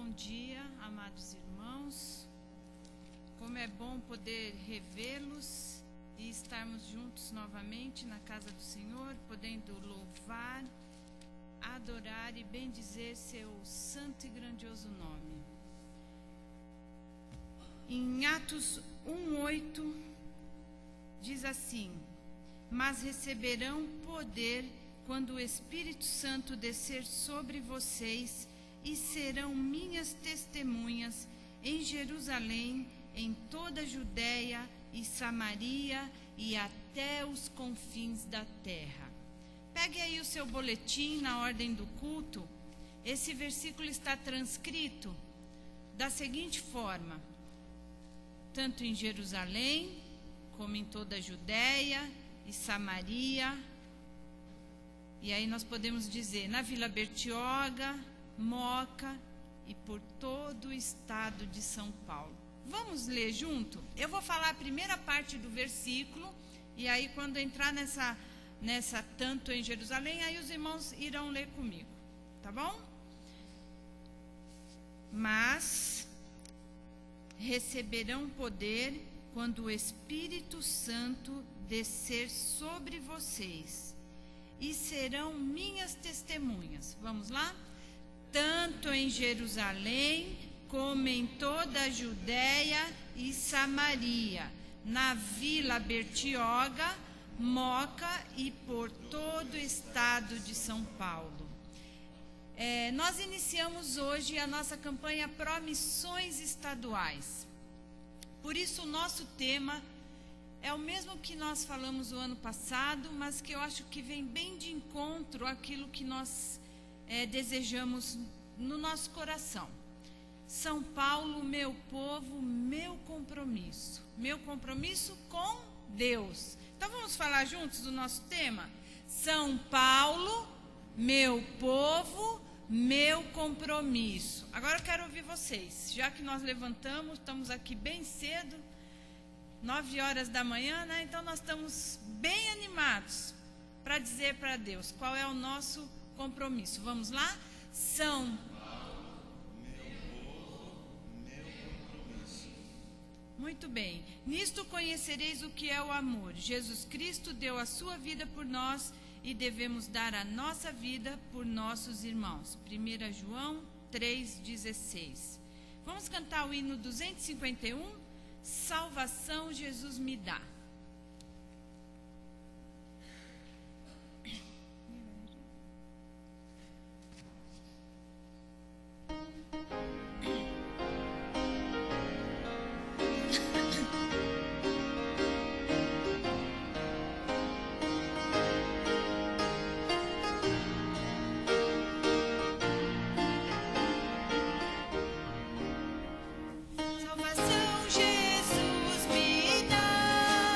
Bom dia, amados irmãos. Como é bom poder revê-los e estarmos juntos novamente na casa do Senhor, podendo louvar, adorar e bendizer seu santo e grandioso nome. Em Atos 1:8 diz assim: mas receberão poder quando o Espírito Santo descer sobre vocês, e serão minhas testemunhas em Jerusalém, em toda a Judéia e Samaria e até os confins da terra. Pegue aí o seu boletim na ordem do culto. Esse versículo está transcrito da seguinte forma: tanto em Jerusalém, como em toda a Judéia e Samaria, e aí nós podemos dizer na Vila Bertioga, Moca e por todo o estado de São Paulo. Vamos ler junto? Eu vou falar a primeira parte do versículo, e aí quando entrar nessa tanto em Jerusalém, aí os irmãos irão ler comigo, tá bom? Mas receberão poder quando o Espírito Santo descer sobre vocês, e serão minhas testemunhas. Vamos lá? Tanto em Jerusalém, como em toda a Judéia e Samaria, na Vila Bertioga, Moca e por todo o estado de São Paulo. Nós iniciamos hoje a nossa campanha Pró-Missões Estaduais. Por isso o nosso tema é o mesmo que nós falamos o ano passado, mas que eu acho que vem bem de encontro àquilo que nós desejamos no nosso coração. São Paulo, meu povo, meu compromisso. Meu compromisso com Deus. Então vamos falar juntos do nosso tema? São Paulo, meu povo, meu compromisso. Agora eu quero ouvir vocês. Já que nós levantamos, estamos aqui bem cedo, 9 horas da manhã, né? Então nós estamos bem animados para dizer para Deus qual é o nosso compromisso. Vamos lá? São Paulo, meu povo, meu compromisso. Muito bem. Nisto conhecereis o que é o amor. Jesus Cristo deu a sua vida por nós e devemos dar a nossa vida por nossos irmãos. 1 João 3,16. Vamos cantar o hino 251? Salvação Jesus me dá. Salvação Jesus me dá.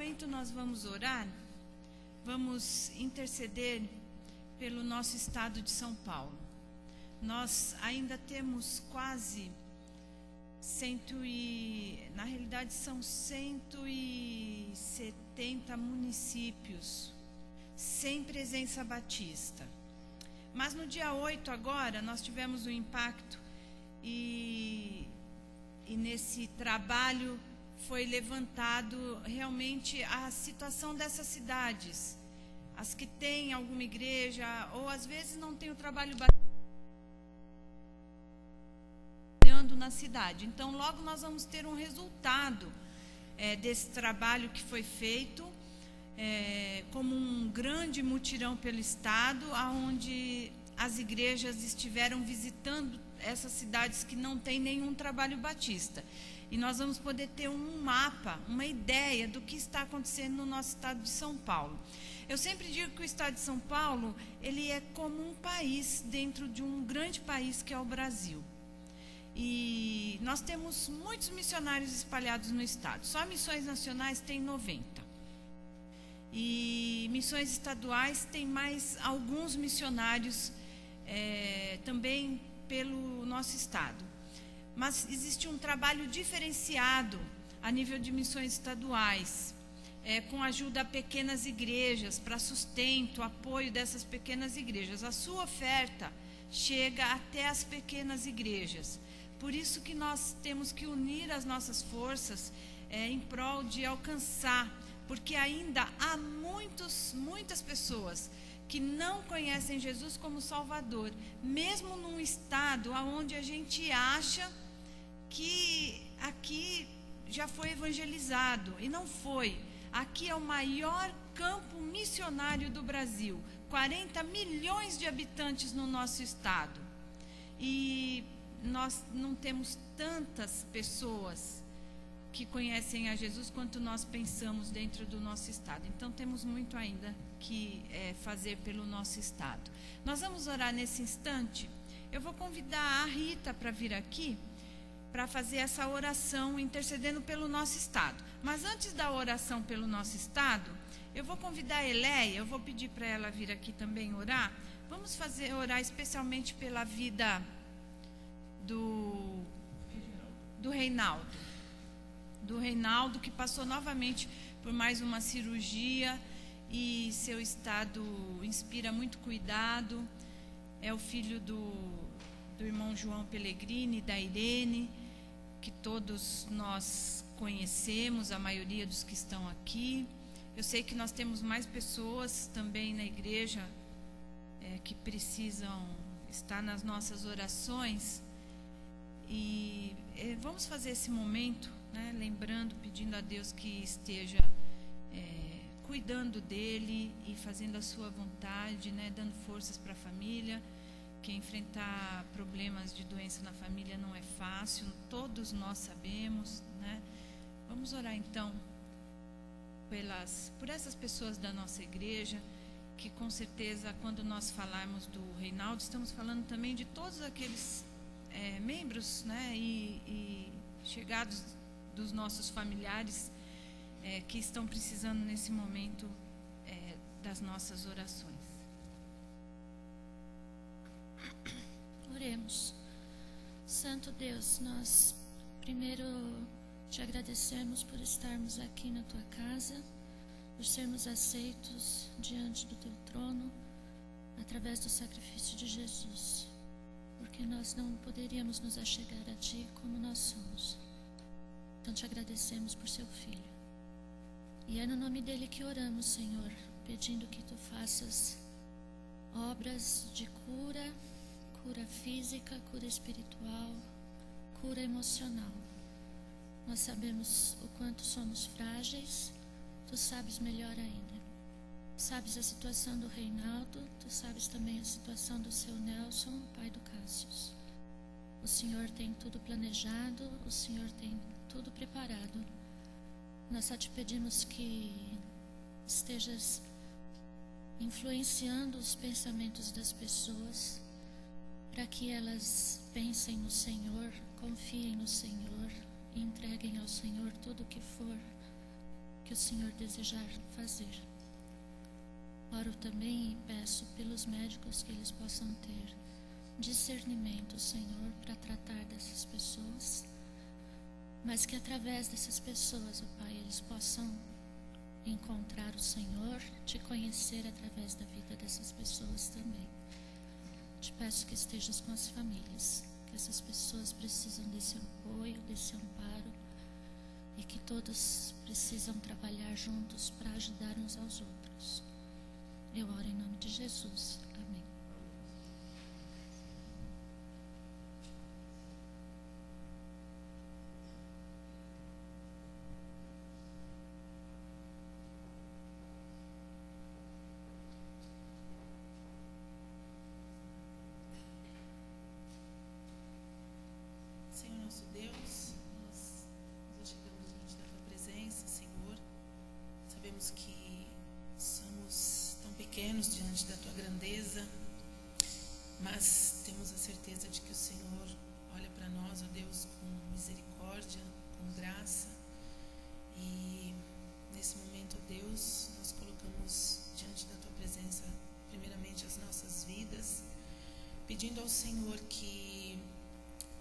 momento nós vamos orar, vamos interceder pelo nosso estado de São Paulo. Nós ainda temos quase na realidade são 170 municípios sem presença batista. Mas no dia 8 agora nós tivemos um impacto e nesse trabalho foi levantado realmente a situação dessas cidades, as que têm alguma igreja ou às vezes não tem o trabalho na cidade. Então logo nós vamos ter um resultado desse trabalho que foi feito, como um grande mutirão pelo estado, onde as igrejas estiveram visitando essas cidades que não têm nenhum trabalho batista. E nós vamos poder ter um mapa, uma ideia do que está acontecendo no nosso estado de São Paulo. Eu sempre digo que o estado de São Paulo, ele é como um país dentro de um grande país que é o Brasil. E nós temos muitos missionários espalhados no estado. Só missões nacionais tem 90. E missões estaduais tem mais alguns missionários também pelo nosso estado. Mas existe um trabalho diferenciado a nível de missões estaduais, com ajuda a pequenas igrejas, para sustento, apoio dessas pequenas igrejas. A sua oferta chega até as pequenas igrejas. Por isso que nós temos que unir as nossas forças em prol de alcançar, porque ainda há muitas pessoas que não conhecem Jesus como Salvador, mesmo num estado onde a gente acha que aqui já foi evangelizado, e não foi. Aqui é o maior campo missionário do Brasil, 40 milhões de habitantes no nosso estado, e nós não temos tantas pessoas que conhecem a Jesus quanto nós pensamos dentro do nosso estado. Então temos muito ainda que fazer pelo nosso estado. Nós vamos orar nesse instante. Eu vou convidar a Rita para vir aqui para fazer essa oração intercedendo pelo nosso estado. Mas antes da oração pelo nosso estado, eu vou convidar a Eleia, eu vou pedir para ela vir aqui também orar. Vamos orar especialmente pela vida do Reinaldo. Do Reinaldo, que passou novamente por mais uma cirurgia e seu estado inspira muito cuidado. É o filho do irmão João Pellegrini, da Irene, que todos nós conhecemos, a maioria dos que estão aqui. Eu sei que nós temos mais pessoas também na igreja que precisam estar nas nossas orações. E vamos fazer esse momento, né, lembrando, pedindo a Deus que esteja cuidando dele e fazendo a sua vontade, né, dando forças para a família, que enfrentar problemas de doença na família não é fácil, todos nós sabemos, né? Vamos orar então por essas pessoas da nossa igreja, que com certeza quando nós falarmos do Reinaldo, estamos falando também de todos aqueles membros, né, e chegados dos nossos familiares que estão precisando nesse momento das nossas orações. Oremos. Santo Deus, nós primeiro te agradecemos por estarmos aqui na tua casa, por sermos aceitos diante do teu trono através do sacrifício de Jesus, porque nós não poderíamos nos achegar a ti como nós somos. Então te agradecemos por seu filho. E é no nome dele que oramos, Senhor, pedindo que tu faças obras de cura física, cura espiritual, cura emocional. Nós sabemos o quanto somos frágeis, tu sabes melhor ainda. Sabes a situação do Reinaldo, tu sabes também a situação do seu Nelson, pai do Cássius. O Senhor tem tudo planejado, o Senhor tem tudo preparado. Nós só te pedimos que estejas influenciando os pensamentos das pessoas, para que elas pensem no Senhor, confiem no Senhor e entreguem ao Senhor tudo o que for que o Senhor desejar fazer. Oro também e peço pelos médicos que eles possam ter discernimento, Senhor, para tratar dessas pessoas, mas que através dessas pessoas, ó Pai, eles possam encontrar o Senhor, te conhecer através da vida dessas pessoas também. Te peço que estejas com as famílias, que essas pessoas precisam desse apoio, desse amparo, e que todos precisam trabalhar juntos para ajudar uns aos outros. Eu oro em nome de Jesus. Amém. Senhor nosso Deus, nós chegamos diante da Tua presença, Senhor. Sabemos que somos tão pequenos diante da Tua grandeza, mas temos a certeza de que o Senhor olha para nós, ó Deus, com misericórdia, com graça. E nesse momento, ó Deus, nós colocamos diante da Tua presença, primeiramente, as nossas vidas, pedindo ao Senhor que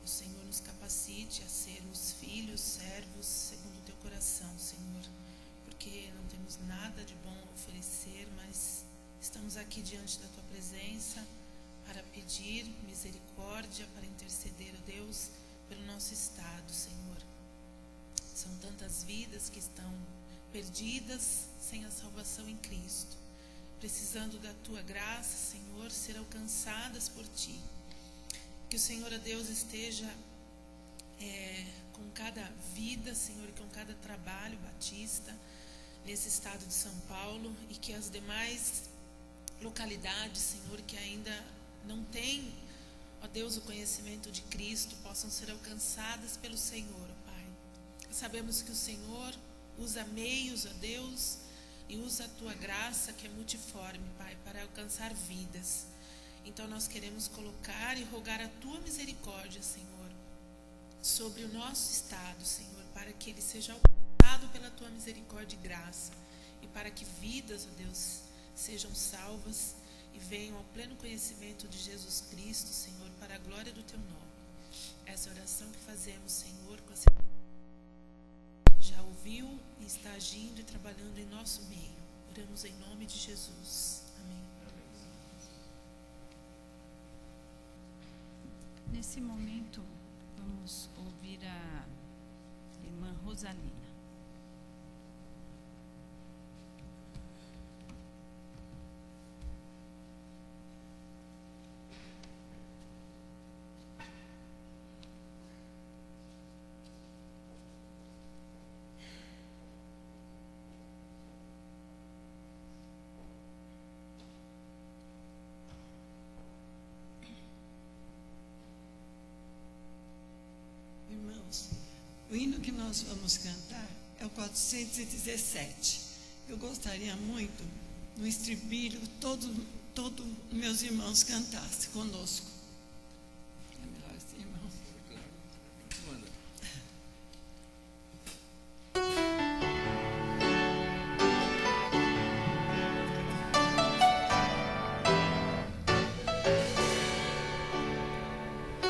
o Senhor nos capacite a sermos filhos, servos, segundo o Teu coração, Senhor, porque não temos nada de bom a oferecer, mas estamos aqui diante da Tua presença para pedir misericórdia, para interceder, ó Deus, pelo nosso estado, Senhor. São tantas vidas que estão perdidas sem a salvação em Cristo, precisando da Tua graça, Senhor, ser alcançadas por Ti. Que o Senhor, ó Deus, esteja com cada vida, Senhor, e com cada trabalho batista nesse estado de São Paulo, e que as demais localidades, Senhor, que ainda não têm, ó Deus, o conhecimento de Cristo, possam ser alcançadas pelo Senhor, ó Pai. Sabemos que o Senhor usa meios, ó Deus, e usa a Tua graça, que é multiforme, Pai, para alcançar vidas. Então nós queremos colocar e rogar a Tua misericórdia, Senhor, sobre o nosso estado, Senhor, para que ele seja alcançado pela Tua misericórdia e graça, e para que vidas, ó Deus, sejam salvas e venham ao pleno conhecimento de Jesus Cristo, Senhor, para a glória do Teu nome. Essa oração que fazemos, Senhor, com a já ouviu e está agindo e trabalhando em nosso meio. Oramos em nome de Jesus. Amém. Nesse momento, vamos ouvir a irmã Rosalina. Irmãos, o hino que nós vamos cantar é o 417. Eu gostaria muito, no estribilho, todos meus irmãos cantassem conosco. É melhor assim, irmão.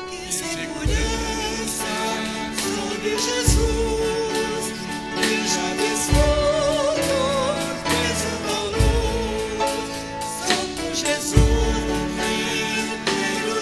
Que segurança sobre Jesus, que já desfrutou, exultou luz, Santo Jesus, Filho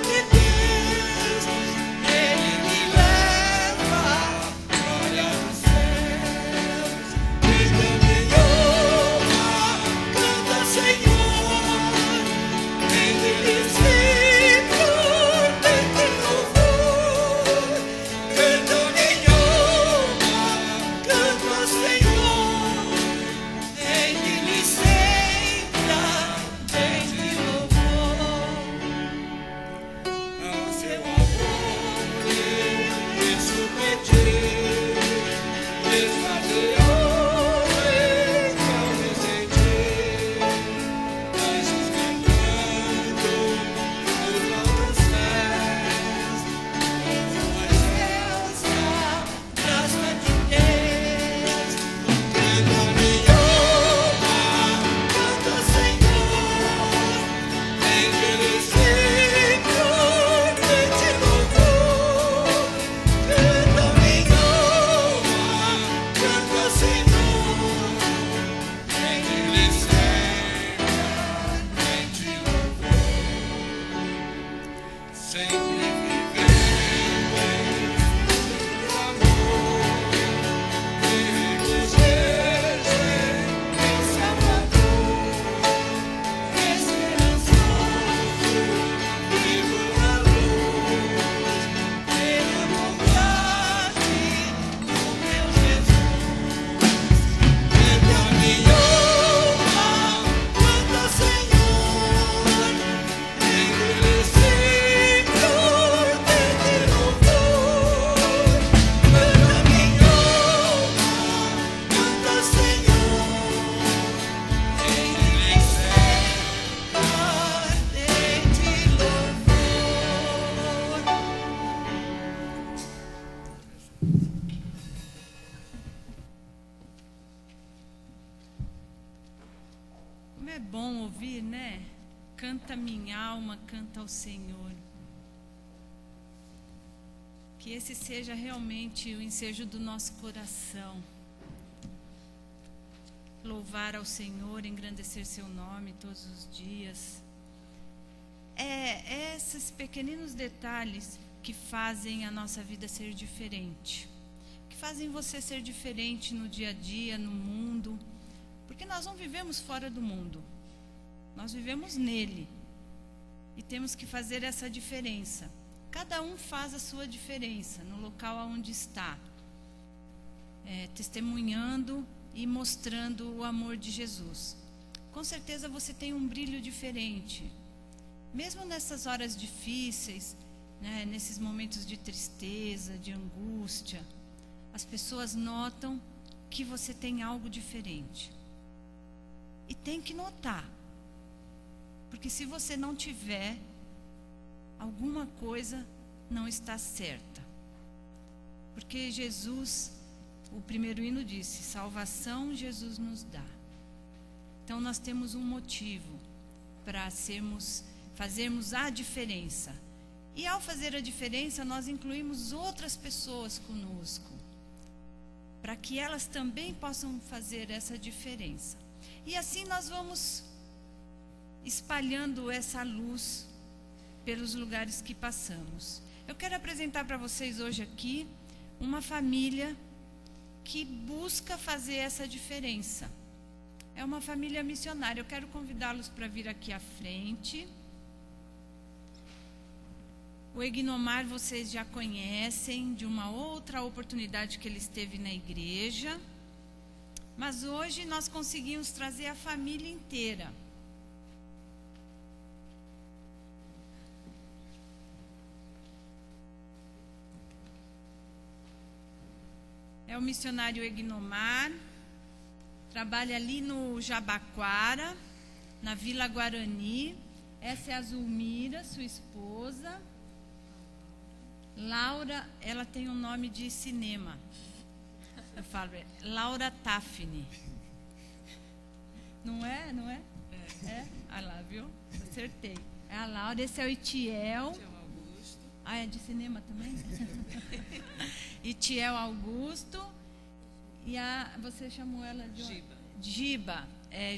Como é bom ouvir, né? Canta minha alma, canta ao Senhor. Que esse seja realmente o ensejo do nosso coração. Louvar ao Senhor, engrandecer seu nome todos os dias. É esses pequeninos detalhes que fazem a nossa vida ser diferente. Que fazem você ser diferente no dia a dia, no mundo. Porque nós não vivemos fora do mundo. Nós vivemos nele. E temos que fazer essa diferença. Cada um faz a sua diferença no local onde está. Testemunhando e mostrando o amor de Jesus. Com certeza você tem um brilho diferente. Mesmo nessas horas difíceis, né, nesses momentos de tristeza, de angústia, as pessoas notam que você tem algo diferente. E tem que notar. Porque se você não tiver, alguma coisa não está certa. Porque Jesus, o primeiro hino disse, salvação Jesus nos dá. Então nós temos um motivo para fazermos a diferença. E ao fazer a diferença, nós incluímos outras pessoas conosco. Para que elas também possam fazer essa diferença. E assim nós vamos espalhando essa luz pelos lugares que passamos. Eu quero apresentar para vocês hoje aqui uma família que busca fazer essa diferença. É uma família missionária. Eu quero convidá-los para vir aqui à frente. O Egnomar vocês já conhecem de uma outra oportunidade que ele esteve na igreja. Mas hoje nós conseguimos trazer a família inteira. É o missionário Egnomar, trabalha ali no Jabaquara, na Vila Guarani. Essa é a Zulmira, sua esposa. Laura, ela tem um nome de cinema. Eu falo, Laura Tafni. Não é? Não é? É? Olha lá, viu? Acertei. É a Laura, esse é o Itiel. Augusto. Ah, é de cinema também? Itiel Augusto. E você chamou ela de Giba. Giba,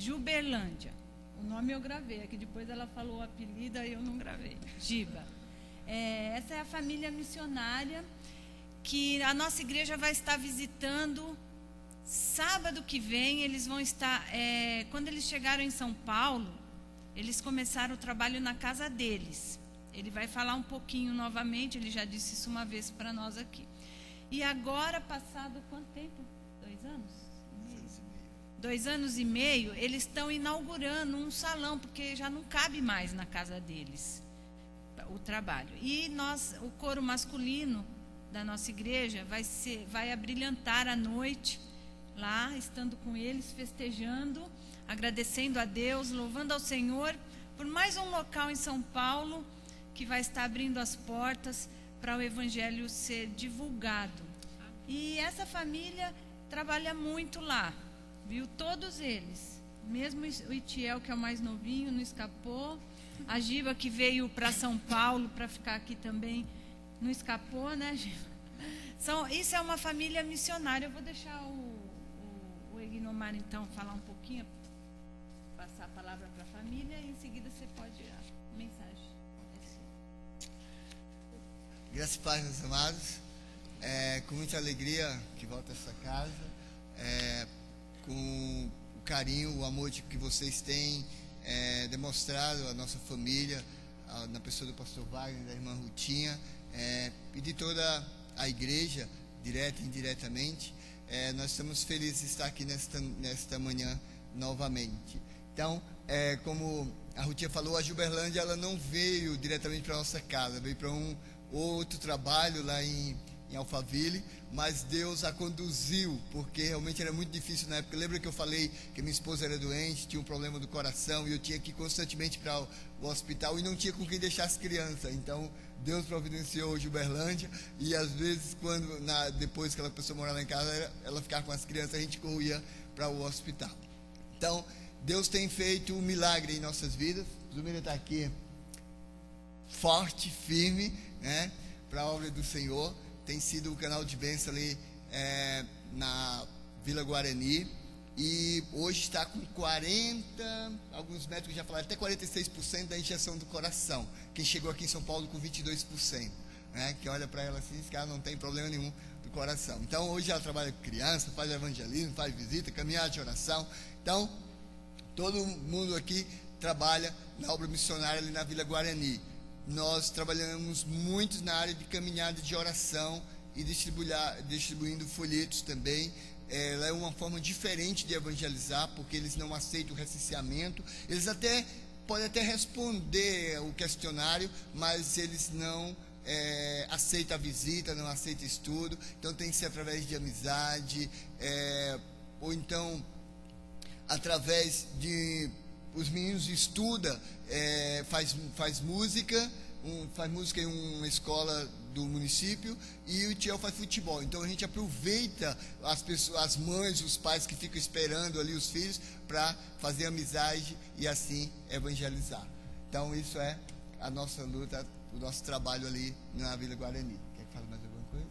Juberlândia. O nome eu gravei, aqui depois ela falou o apelido, aí eu não gravei. Giba. Essa é a família missionária que a nossa igreja vai estar visitando sábado que vem. Eles vão estar, quando eles chegaram em São Paulo, eles começaram o trabalho na casa deles. Ele vai falar um pouquinho novamente, ele já disse isso uma vez para nós aqui. E agora, passado quanto tempo? 2 anos? 2 anos e meio, eles estão inaugurando um salão, porque já não cabe mais na casa deles o trabalho. E o coro masculino da nossa igreja vai abrilhantar a noite lá, estando com eles, festejando, agradecendo a Deus, louvando ao Senhor por mais um local em São Paulo que vai estar abrindo as portas para o evangelho ser divulgado. E essa família trabalha muito lá, viu? Todos eles, mesmo o Itiel, que é o mais novinho, não escapou. A Giba, que veio para São Paulo para ficar aqui também, não escapou, né, Giba? Isso é uma família missionária. Eu vou deixar o Egnomar, então, falar um pouquinho, passar a palavra para a família, e em seguida você pode ir a mensagem. Graças e paz, meus amados. Com muita alegria que volto a essa casa, com o carinho, o amor que vocês têm demonstrado à nossa família, na pessoa do pastor Wagner, da irmã Rutinha, e de toda a igreja, direta e indiretamente. Nós estamos felizes de estar aqui nesta manhã novamente. Então, como a Rutinha falou, a Juberlândia ela não veio diretamente para a nossa casa, veio para um outro trabalho lá em Alphaville, mas Deus a conduziu, porque realmente era muito difícil na época. Lembra que eu falei que minha esposa era doente, tinha um problema do coração, e eu tinha que ir constantemente para o hospital, e não tinha com quem deixar as crianças. Então Deus providenciou o Juberlândia, e às vezes depois que aquela pessoa morava lá em casa, ela ficava com as crianças, a gente corria para o hospital. Então Deus tem feito um milagre em nossas vidas. Zumira está aqui forte, firme, né, para a obra do Senhor. Tem sido um canal de bênção ali na Vila Guarani. E hoje está com 40, alguns médicos já falaram, até 46% da injeção do coração. Quem chegou aqui em São Paulo com 22%, né, que olha para ela assim, esse cara não tem problema nenhum do coração. Então hoje ela trabalha com criança, faz evangelismo, faz visita, caminhada de oração. Então todo mundo aqui trabalha na obra missionária ali na Vila Guarani. Nós trabalhamos muito na área de caminhada de oração e distribuindo folhetos também. Ela é uma forma diferente de evangelizar, porque eles não aceitam o recenseamento. Eles podem até responder o questionário, mas eles não aceitam a visita, não aceitam estudo. Então tem que ser através de amizade, ou então através de... Os meninos estudam, faz música em uma escola do município, e o Tiel faz futebol. Então a gente aproveita as pessoas, as mães, os pais que ficam esperando ali os filhos, para fazer amizade e assim evangelizar. Então isso é a nossa luta, o nosso trabalho ali na Vila Guarani. Quer que fale mais alguma coisa?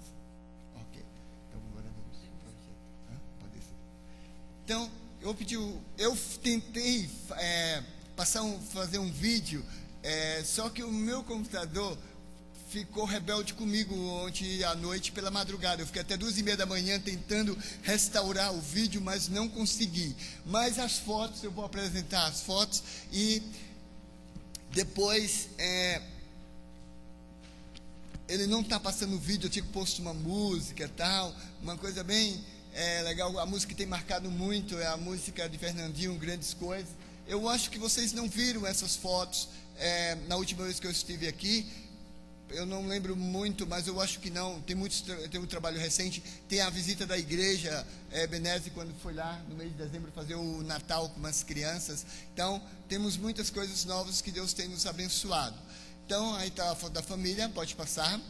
Ok. Então agora vamos para o projeto. Pode ser. Então eu tentei fazer um vídeo, só que o meu computador ficou rebelde comigo ontem à noite pela madrugada. Eu fiquei até 2h30 da manhã tentando restaurar o vídeo, mas não consegui. Mas as fotos, eu vou apresentar as fotos e depois ele não está passando o vídeo, eu tinha que postar uma música e tal, uma coisa bem legal. A música que tem marcado muito é a música de Fernandinho, Grandes Coisas. Eu acho que vocês não viram essas fotos na última vez que eu estive aqui. Eu não lembro muito, mas eu acho que não. Tem um trabalho recente. Tem a visita da igreja Benese, quando foi lá no mês de dezembro fazer o Natal com umas crianças. Então temos muitas coisas novas que Deus tem nos abençoado. Então aí está a foto da família, pode passar.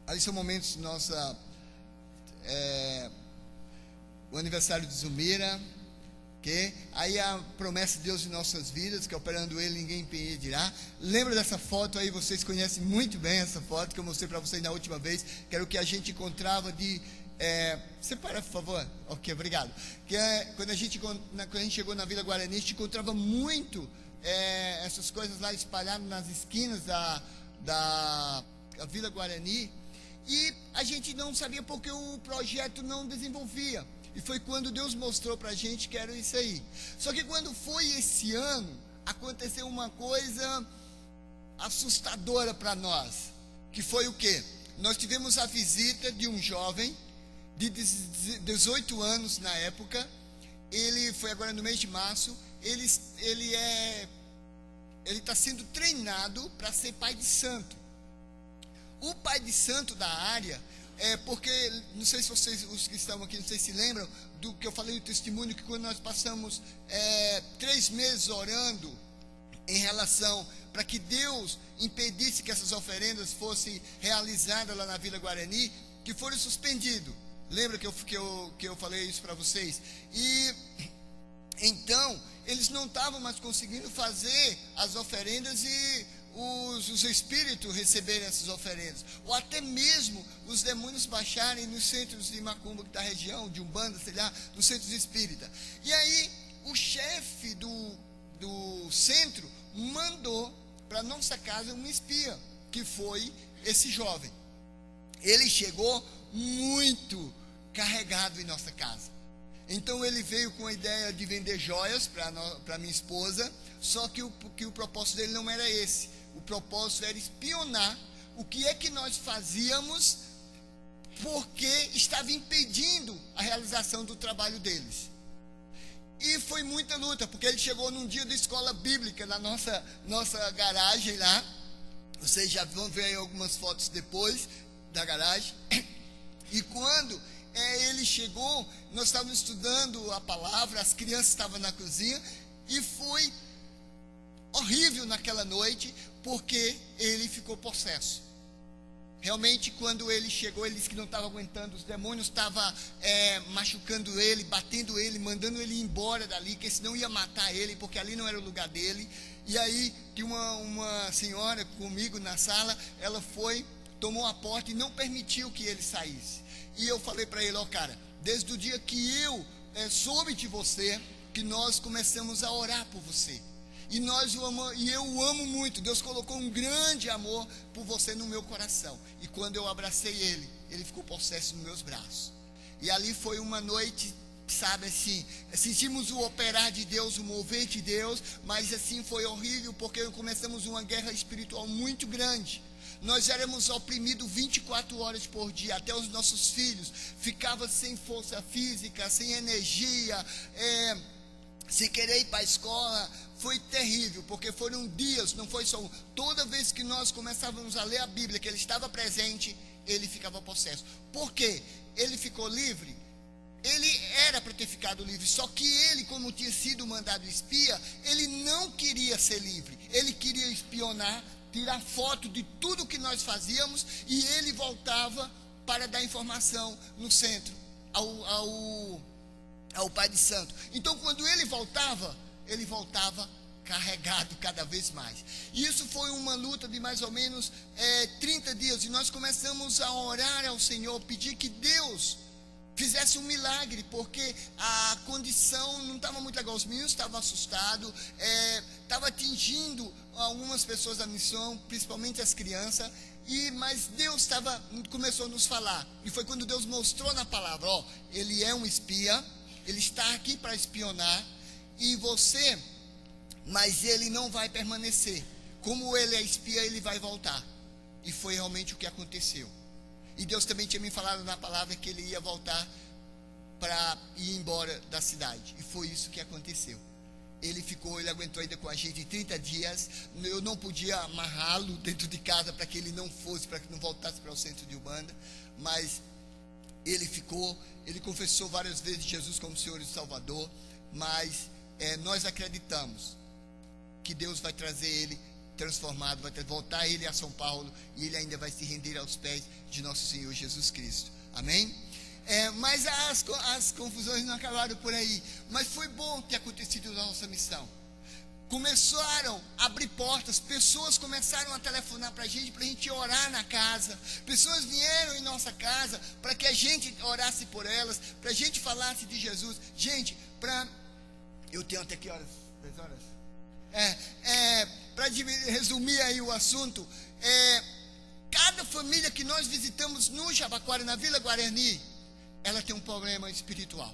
Aí são momentos o aniversário de Zumira, okay? Aí a promessa de Deus em nossas vidas, que operando Ele ninguém impedirá. Lembra dessa foto aí? Vocês conhecem muito bem essa foto que eu mostrei para vocês na última vez, que era o que a gente encontrava de... separa, por favor. Ok, obrigado. Quando a gente chegou na Vila Guarani, a gente encontrava muito essas coisas lá espalhadas nas esquinas da Vila Guarani, e a gente não sabia porque o projeto não desenvolvia. E foi quando Deus mostrou para a gente que era isso aí. Só que quando foi esse ano, aconteceu uma coisa assustadora para nós. Que foi o quê? Nós tivemos a visita de um jovem de 18 anos na época. Ele foi agora no mês de março. Ele está sendo treinado para ser pai de santo. O pai de santo da área, porque, não sei se vocês, os que estão aqui, não sei se lembram do que eu falei no testemunho, que quando nós passamos 3 meses orando em relação para que Deus impedisse que essas oferendas fossem realizadas lá na Vila Guarani, que foram suspendidos. Lembra que eu falei isso para vocês? E então eles não estavam mais conseguindo fazer as oferendas e os espíritos receberem essas oferendas, ou até mesmo os demônios baixarem nos centros de macumba da região, de Umbanda, sei lá, nos centros espíritas. E aí o chefe do centro mandou para nossa casa um espia, que foi esse jovem. Ele chegou muito carregado em nossa casa. Então ele veio com a ideia de vender joias para minha esposa, só que o propósito dele não era esse. O propósito era espionar o que é que nós fazíamos, porque estava impedindo a realização do trabalho deles. E foi muita luta, porque ele chegou num dia da escola bíblica na nossa garagem lá. Vocês já vão ver aí algumas fotos depois da garagem. E quando ele chegou, nós estávamos estudando a palavra, as crianças estavam na cozinha, e foi horrível naquela noite, porque ele ficou possesso. Realmente, quando ele chegou, ele disse que não estava aguentando, os demônios estavam machucando ele, batendo ele, mandando ele embora dali, que senão ia matar ele, porque ali não era o lugar dele. E aí, tinha uma senhora comigo na sala, ela foi, tomou a porta e não permitiu que ele saísse. E eu falei para ele, cara, desde o dia que eu soube de você, que nós começamos a orar por você. E eu o amo muito. Deus colocou um grande amor por você no meu coração. E quando eu abracei ele ficou possesso nos meus braços. E ali foi uma noite, sabe assim, sentimos o operar de Deus, o mover de Deus, mas assim foi horrível, porque começamos uma guerra espiritual muito grande. Nós éramos oprimidos 24 horas por dia, até os nossos filhos ficavam sem força física, sem energia, sem querer ir para a escola. Foi terrível, porque foram dias, não foi só um. Toda vez que nós começávamos a ler a Bíblia, que ele estava presente, ele ficava possesso. Por quê? Ele ficou livre? Ele era para ter ficado livre, só que ele, como tinha sido mandado espia, ele não queria ser livre. Ele queria espionar, tirar foto de tudo que nós fazíamos, e ele voltava para dar informação no centro, ao Pai de Santo. Então, quando ele voltava carregado cada vez mais. E isso foi uma luta de mais ou menos 30 dias, e nós começamos a orar ao Senhor, pedir que Deus fizesse um milagre, porque a condição não estava muito legal. Os meninos estavam assustados, estava atingindo algumas pessoas da missão, principalmente as crianças, mas Deus começou a nos falar, e foi quando Deus mostrou na palavra, ele é um espia, ele está aqui para espionar, mas ele não vai permanecer. Como ele é espia, ele vai voltar. E foi realmente o que aconteceu. E Deus também tinha me falado na palavra que ele ia voltar para ir embora da cidade. E foi isso que aconteceu. Ele aguentou ainda com a gente 30 dias. Eu não podia amarrá-lo dentro de casa para que ele não fosse, para que não voltasse para o centro de Ubanda. Mas ele ficou, ele confessou várias vezes Jesus como Senhor e Salvador. Mas nós acreditamos que Deus vai trazer ele transformado, vai voltar ele a São Paulo, e ele ainda vai se render aos pés de nosso Senhor Jesus Cristo. Amém? Mas as confusões não acabaram por aí. Mas foi bom ter acontecido na nossa missão. Começaram a abrir portas, pessoas começaram a telefonar para a gente orar na casa. Pessoas vieram em nossa casa para que a gente orasse por elas, para a gente falasse de Jesus. Gente, eu tenho até que horas? 10 horas? Para resumir aí o assunto, cada família que nós visitamos no Jabaquara, na Vila Guarani, ela tem um problema espiritual,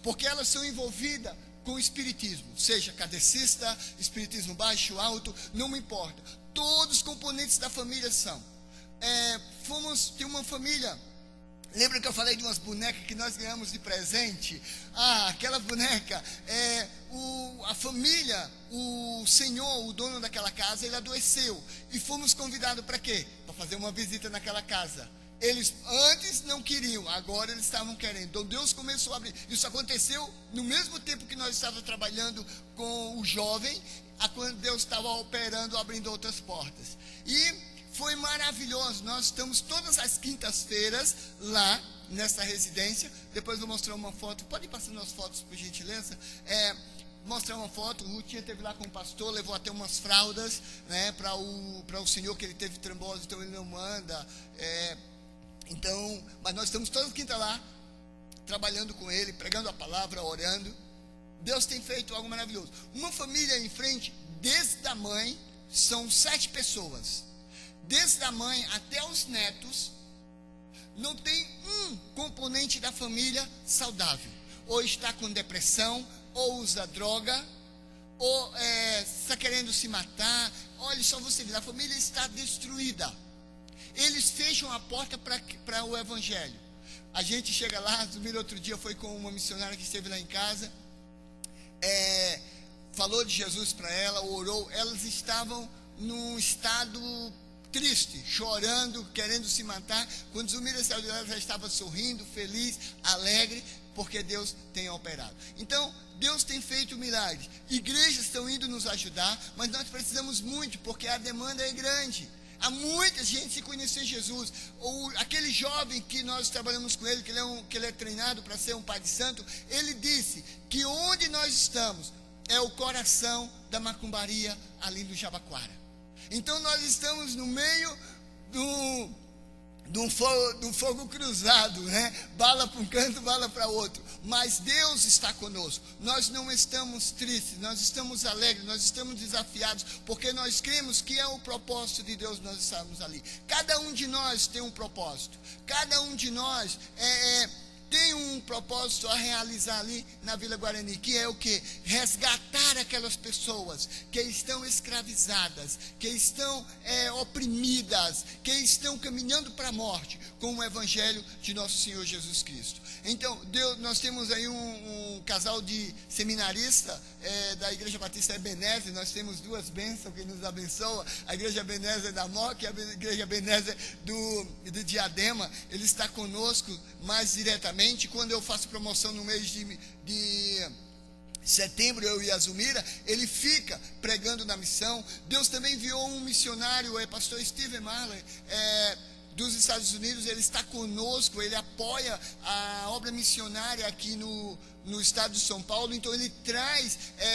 porque elas são envolvidas com o espiritismo, seja kardecista, espiritismo baixo, alto, não importa, todos os componentes da família são. Tem uma família, lembra que eu falei de umas bonecas que nós ganhamos de presente? Aquela boneca, a família, o senhor, o dono daquela casa, ele adoeceu. E fomos convidados para quê? Para fazer uma visita naquela casa. Eles antes não queriam, agora eles estavam querendo. Então Deus começou a abrir. Isso aconteceu no mesmo tempo que nós estávamos trabalhando com o jovem, quando Deus estava operando, abrindo outras portas. E foi maravilhoso. Nós estamos todas as quintas-feiras lá nessa residência. Depois vou mostrar uma foto. Pode ir passando as fotos, por gentileza? Mostrar uma foto. O Rutinha esteve lá com o pastor, levou até umas fraldas, né, para o senhor, que ele teve trombose, então ele não manda. Mas nós estamos todas as quintas lá, trabalhando com ele, pregando a palavra, orando. Deus tem feito algo maravilhoso. Uma família em frente, desde a mãe, são 7 pessoas. Desde a mãe até os netos, não tem um componente da família saudável. Ou está com depressão, ou usa droga, ou está querendo se matar. Olha só, você vê, a família está destruída. Eles fecham a porta para o evangelho. A gente chega lá, outro dia foi com uma missionária que esteve lá em casa, falou de Jesus para ela, orou. Elas estavam num estado triste, chorando, querendo se matar. Quando Zumira saiu dela, já estava sorrindo, feliz, alegre, porque Deus tem operado. Então, Deus tem feito milagres. Igrejas estão indo nos ajudar, mas nós precisamos muito, porque a demanda é grande. há muita gente sem conhecer Jesus. Aquele jovem que nós trabalhamos com ele, que ele é treinado para ser um pai de santo, ele disse que onde nós estamos é o coração da macumbaria ali do Jabaquara. Então nós estamos no meio de um fogo cruzado, né? Bala para um canto, bala para outro. Mas Deus está conosco. Nós não estamos tristes, nós estamos alegres, nós estamos desafiados, porque nós cremos que é o propósito de Deus nós estarmos ali. Cada um de nós tem um propósito. Cada um de nós tem um propósito a realizar ali na Vila Guarani, que é o quê? Resgatar aquelas pessoas que estão escravizadas, que estão oprimidas, que estão caminhando para a morte, com o Evangelho de nosso Senhor Jesus Cristo. Então, nós temos aí um casal de seminaristas da Igreja Batista Ebenezer. Nós temos duas bênçãos que nos abençoam, a Igreja Ebenezer da Moca e a Igreja Ebenezer de Diadema. Ele está conosco mais diretamente. Quando eu faço promoção no mês de setembro, eu e a Zumira, ele fica pregando na missão. Deus também enviou um missionário, pastor Steven Marley, dos Estados Unidos. Ele está conosco, ele apoia a obra missionária aqui no estado de São Paulo. Então ele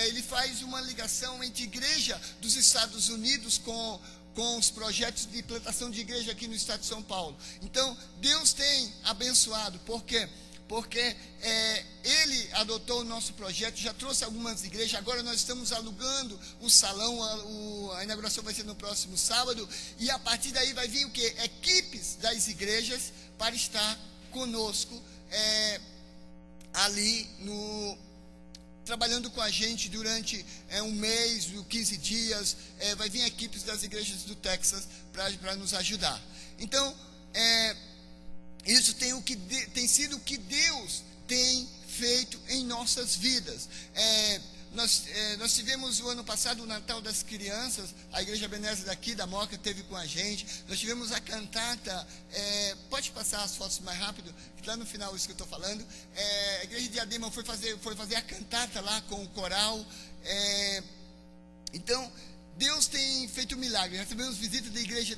ele faz uma ligação entre a igreja dos Estados Unidos com os projetos de plantação de igreja aqui no estado de São Paulo. Então Deus tem abençoado, porque ele adotou o nosso projeto, já trouxe algumas igrejas. Agora nós estamos alugando o salão, a inauguração vai ser no próximo sábado, e a partir daí vai vir o quê? Equipes das igrejas para estar conosco ali trabalhando com a gente durante um mês, 15 dias. Vai vir equipes das igrejas do Texas para nos ajudar. Então, isso tem sido o que Deus tem feito em nossas vidas. Nós tivemos o ano passado o Natal das Crianças. A Igreja Ebenezer daqui da Moca teve com a gente. Nós tivemos a cantata. Pode passar as fotos mais rápido, que lá no final isso que eu estou falando. A Igreja de Diadema foi fazer a cantata lá com o coral. Então Deus tem feito milagre. Nós tivemos visita da igreja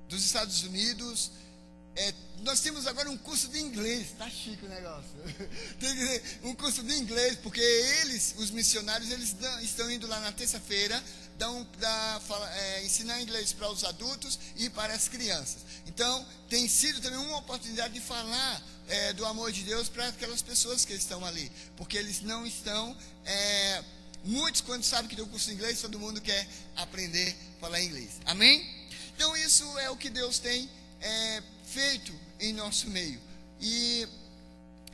dos Estados Unidos. Nós temos agora um curso de inglês. Está chique o negócio. Tem um curso de inglês, porque os missionários, eles estão indo lá na terça-feira ensinar inglês para os adultos e para as crianças. Então tem sido também uma oportunidade de falar do amor de Deus para aquelas pessoas que estão ali, porque eles não estão muitos, quando sabem que tem um curso de inglês, todo mundo quer aprender a falar inglês. Amém? Então isso é o que Deus tem feito em nosso meio. E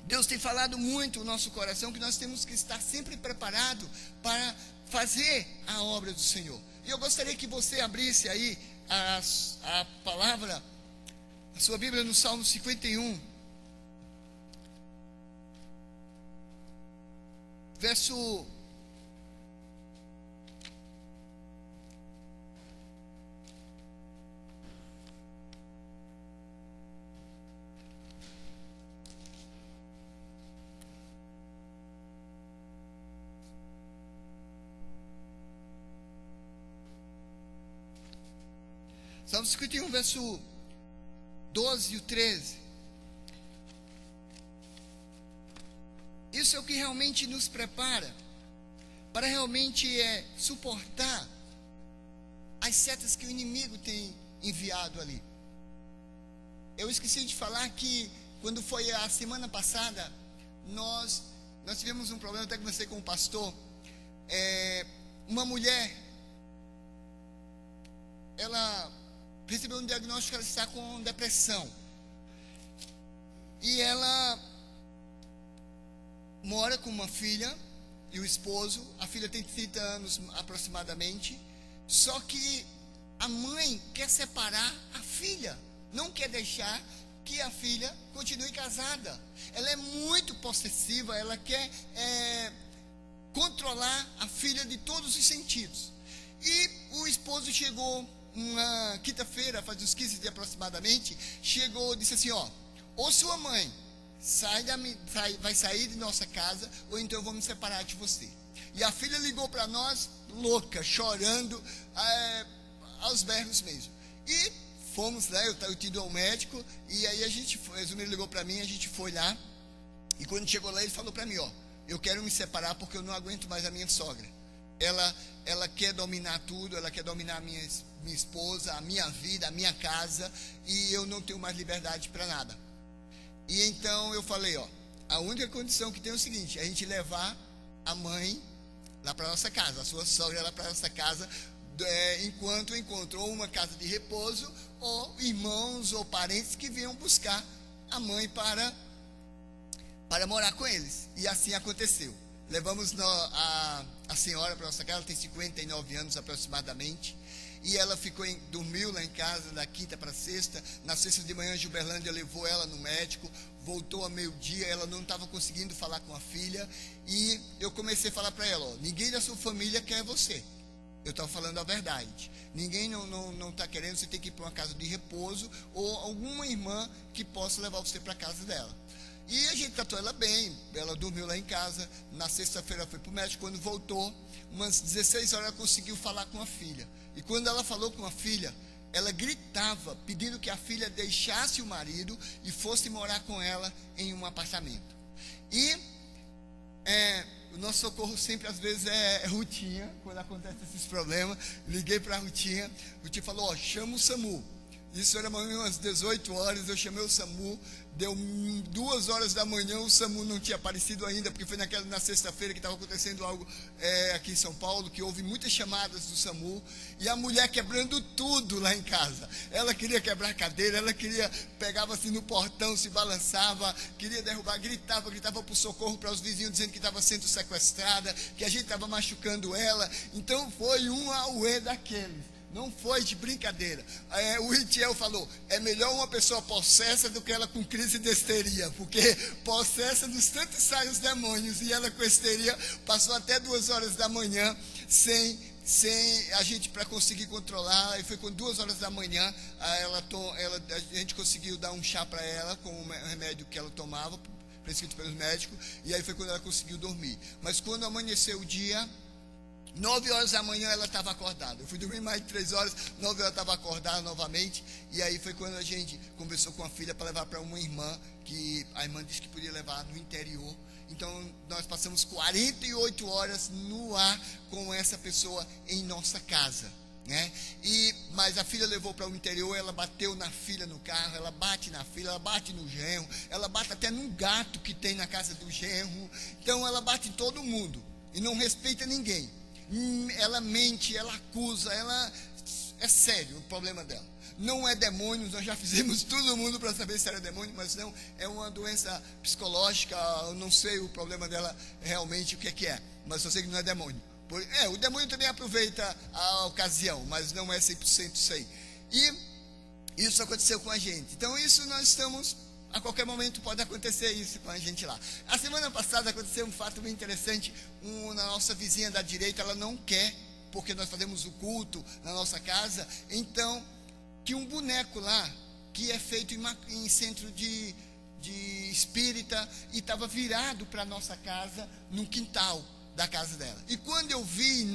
Deus tem falado muito no nosso coração que nós temos que estar sempre preparados para fazer a obra do Senhor. E eu gostaria que você abrisse aí a palavra, a sua Bíblia, no Salmo 51, verso 51, verso 12 e o 13. Isso é o que realmente nos prepara para realmente suportar as setas que o inimigo tem enviado ali. Eu esqueci de falar que quando foi a semana passada, nós tivemos um problema, até conversei com o pastor. Uma mulher, ela recebeu um diagnóstico que ela está com depressão. E ela mora com uma filha e o esposo. A filha tem 30 anos aproximadamente. Só que a mãe quer separar a filha, não quer deixar que a filha continue casada. Ela é muito possessiva, ela quer controlar a filha de todos os sentidos. E o esposo chegou uma quinta-feira, faz uns 15 dias aproximadamente, disse assim: ou sua mãe vai sair de nossa casa, ou então eu vou me separar de você. E a filha ligou para nós, louca, chorando. aos berros mesmo. E fomos lá, eu tinha ido ao médico, e aí a Zumira ligou para mim, a gente foi lá, e quando chegou lá ele falou para mim, ó, eu quero me separar porque eu não aguento mais a minha sogra. Ela quer dominar tudo, ela quer dominar a minha esposa, a minha vida, a minha casa, e eu não tenho mais liberdade para nada. E então eu falei, ó, a única condição que tem é o seguinte, a gente levar a mãe lá para nossa casa, a sua sogra lá para nossa casa, enquanto encontrou uma casa de repouso, ou irmãos ou parentes que vinham buscar a mãe para morar com eles. E assim aconteceu. Levamos a senhora para nossa casa, ela tem 59 anos aproximadamente, e ela dormiu lá em casa da quinta para sexta. Na sexta de manhã, Gilberlândia levou ela no médico, voltou a meio-dia, ela não estava conseguindo falar com a filha, e eu comecei a falar para ela, ó, ninguém da sua família quer você. Eu estava falando a verdade. Ninguém não está querendo, você tem que ir para uma casa de repouso, ou alguma irmã que possa levar você para a casa dela. E a gente tratou ela bem, ela dormiu lá em casa, na sexta-feira foi para o médico, quando voltou, umas 16 horas ela conseguiu falar com a filha. E quando ela falou com a filha, ela gritava, pedindo que a filha deixasse o marido e fosse morar com ela em um apartamento. E o nosso socorro sempre, às vezes, é Rutinha, quando acontece esses problemas. Liguei para a Rutinha falou, ó, chama o SAMU. Isso era umas 18 horas, eu chamei o SAMU, deu 2 horas da manhã, o SAMU não tinha aparecido ainda, porque foi na sexta-feira que estava acontecendo algo aqui em São Paulo, que houve muitas chamadas do SAMU, e a mulher quebrando tudo lá em casa. Ela queria quebrar a cadeira, ela pegava assim no portão, se balançava, queria derrubar, gritava para o socorro, para os vizinhos, dizendo que estava sendo sequestrada, que a gente estava machucando ela. Então foi um auê daqueles. Não foi de brincadeira. O Itiel falou, é melhor uma pessoa possessa do que ela com crise de histeria, porque possessa dos tantos saem os demônios, e ela com histeria passou até 2 horas da manhã sem a gente para conseguir controlar. E foi com 2 horas da manhã a gente conseguiu dar um chá para ela com o remédio que ela tomava, prescrito pelos médicos, e aí foi quando ela conseguiu dormir. Mas quando amanheceu o dia, 9 horas da manhã ela estava acordada. Eu fui dormir mais de 3 horas, 9 horas estava acordada novamente. E aí foi quando a gente conversou com a filha para levar para uma irmã, que a irmã disse que podia levar no interior. Então nós passamos 48 horas no ar com essa pessoa em nossa casa, né? Mas a filha levou para o interior, ela bateu na filha no carro, ela bate na filha, ela bate no genro, ela bate até num gato que tem na casa do genro. Então ela bate em todo mundo e não respeita ninguém. Ela mente, ela acusa, é sério o problema dela. Não é demônio, nós já fizemos todo mundo para saber se era demônio, mas não, é uma doença psicológica. Eu não sei o problema dela realmente, o que é, mas eu sei que não é demônio. O demônio também aproveita a ocasião, mas não é 100% isso aí. E isso aconteceu com a gente. Então isso nós estamos, a qualquer momento pode acontecer isso com a gente lá. A semana passada aconteceu um fato bem interessante. Na nossa vizinha da direita, ela não quer, porque nós fazemos o culto na nossa casa, então, que um boneco lá, que é feito em centro de espírita, e estava virado para a nossa casa, no quintal da casa dela. E quando eu vi,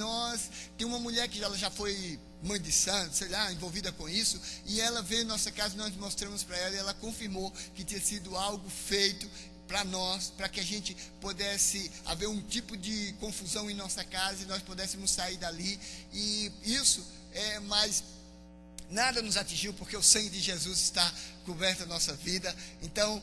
tem uma mulher que ela já foi mãe de santo, sei lá, envolvida com isso, e ela veio em nossa casa, nós mostramos para ela, e ela confirmou que tinha sido algo feito para nós, para que a gente pudesse haver um tipo de confusão em nossa casa, e nós pudéssemos sair dali. E isso mais nada nos atingiu, porque o sangue de Jesus está coberto a nossa vida. Então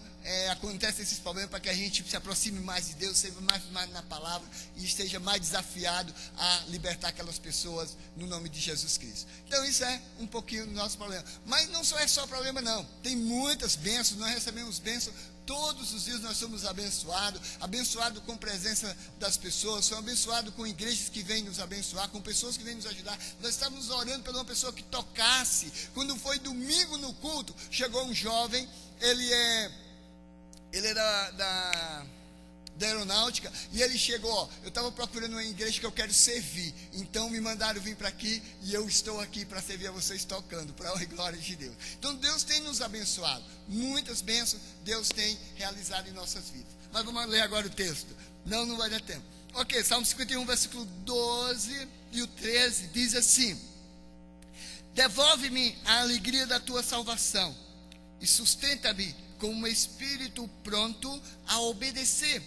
acontecem esses problemas para que a gente se aproxime mais de Deus, seja mais na palavra, e esteja mais desafiado a libertar aquelas pessoas no nome de Jesus Cristo. Então isso é um pouquinho do nosso problema. Mas não é só problema não, tem muitas bênçãos. Nós recebemos bênçãos todos os dias, nós somos abençoado com a presença das pessoas, somos abençoados com igrejas que vêm nos abençoar, com pessoas que vêm nos ajudar. Nós estávamos orando por uma pessoa que tocasse. Quando foi domingo no culto, chegou um jovem, ele era da aeronáutica, e ele chegou, eu estava procurando uma igreja que eu quero servir, então me mandaram vir para aqui, e eu estou aqui para servir a vocês tocando, para a glória de Deus. Então Deus tem nos abençoado, muitas bênçãos Deus tem realizado em nossas vidas. Mas vamos ler agora o texto, não vai dar tempo. Ok, Salmo 51, versículo 12 e o 13, diz assim: Devolve-me a alegria da tua salvação e sustenta-me com um espírito pronto a obedecer.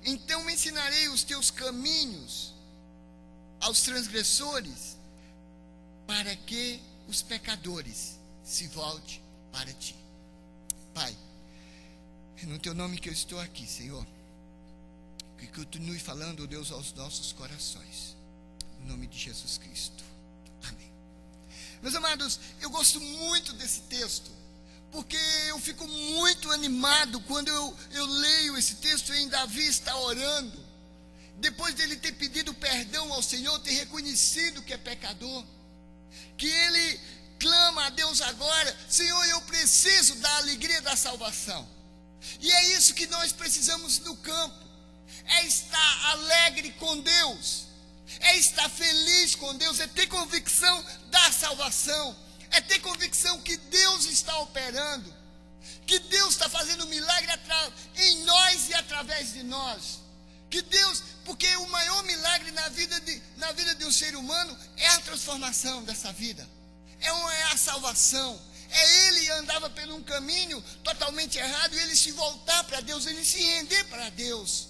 Então ensinarei os teus caminhos aos transgressores, para que os pecadores se voltem para ti. Pai, é no teu nome que eu estou aqui, Senhor. Que continue falando, Deus, aos nossos corações. Em nome de Jesus Cristo. Amém. Meus amados, eu gosto muito desse texto, porque eu fico muito animado quando eu leio esse texto em Davi está orando, depois dele ter pedido perdão ao Senhor, ter reconhecido que é pecador, que ele clama a Deus agora: Senhor, eu preciso da alegria da salvação. E é isso que nós precisamos no campo, é estar alegre com Deus, é estar feliz com Deus, é ter convicção da salvação, é ter convicção que Deus está operando, que Deus está fazendo um milagre em nós e através de nós. Que Deus, porque o maior milagre na vida de um ser humano é a transformação dessa vida, é a salvação. É ele andava por um caminho totalmente errado e ele se voltar para Deus, ele se render para Deus.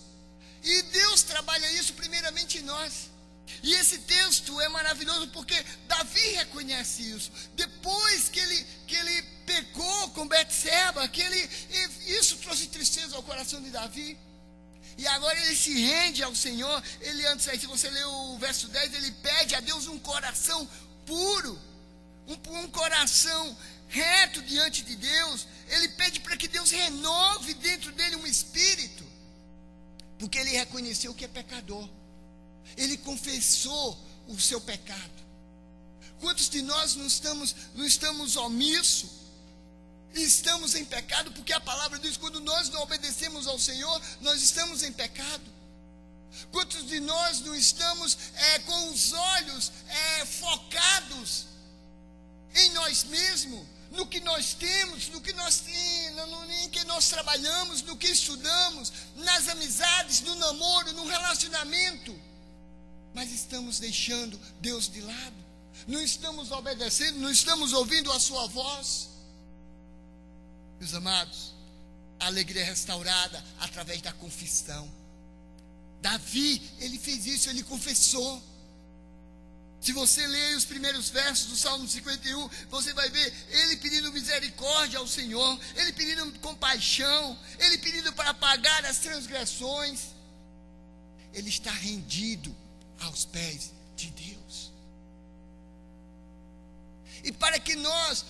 E Deus trabalha isso primeiramente em nós. E esse texto é maravilhoso porque Davi reconhece isso. Depois que ele pecou com Betseba, isso trouxe tristeza ao coração de Davi. E agora ele se rende ao Senhor. Ele antes aí, se você ler o verso 10, ele pede a Deus um coração puro, um coração reto diante de Deus. Ele pede para que Deus renove dentro dele um espírito, porque ele reconheceu que é pecador. Ele confessou o seu pecado. Quantos de nós não estamos omissos? Estamos em pecado, porque a palavra diz: quando nós não obedecemos ao Senhor, nós estamos em pecado. Quantos de nós não estamos com os olhos focados em nós mesmos, no que nós temos, no que em que nós trabalhamos, no que estudamos, nas amizades, no namoro, no relacionamento, mas estamos deixando Deus de lado, não estamos obedecendo, não estamos ouvindo a sua voz. Meus amados, a alegria é restaurada através da confissão. Davi, ele fez isso, ele confessou. Se você ler os primeiros versos do Salmo 51, você vai ver ele pedindo misericórdia ao Senhor, ele pedindo compaixão, ele pedindo para pagar as transgressões. Ele está rendido aos pés de Deus. E para que nós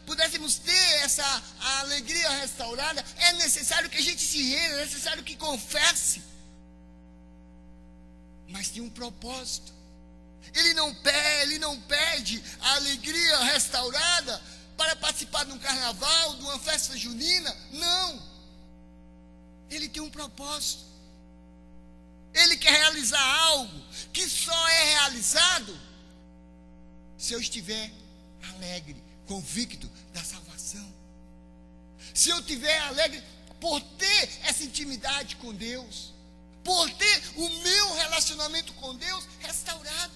pudéssemos ter essa alegria restaurada, é necessário que a gente se renda, é necessário que confesse. Mas tem um propósito. Ele não pede a alegria restaurada para participar de um carnaval, de uma festa junina. Não. Ele tem um propósito. Ele quer realizar algo que só é realizado se eu estiver alegre, convicto da salvação. Se eu estiver alegre por ter essa intimidade com Deus, por ter o meu relacionamento com Deus restaurado.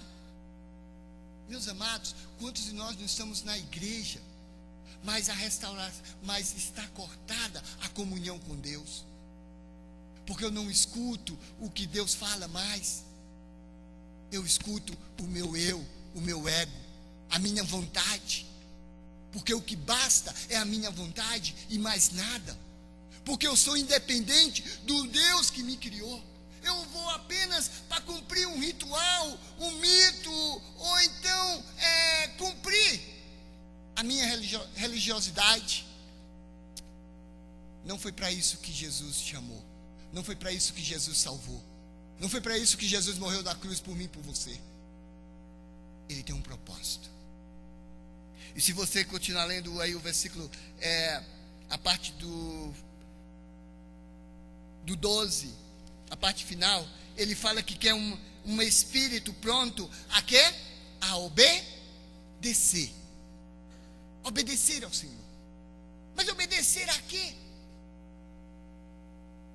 Meus amados, quantos de nós não estamos na igreja, mas está cortada a comunhão com Deus? Porque eu não escuto o que Deus fala mais. Eu escuto o meu eu, o meu ego, a minha vontade. Porque o que basta é a minha vontade e mais nada. Porque eu sou independente do Deus que me criou. Eu vou apenas para cumprir um ritual, um mito, ou então cumprir a minha religiosidade. Não foi para isso que Jesus chamou. Não foi para isso que Jesus salvou. Não foi para isso que Jesus morreu na cruz por mim e por você. Ele tem um propósito. E se você continuar lendo aí o versículo, a parte do 12, a parte final, ele fala que quer um espírito pronto a quê? A obedecer. Obedecer ao Senhor. Mas obedecer a quê?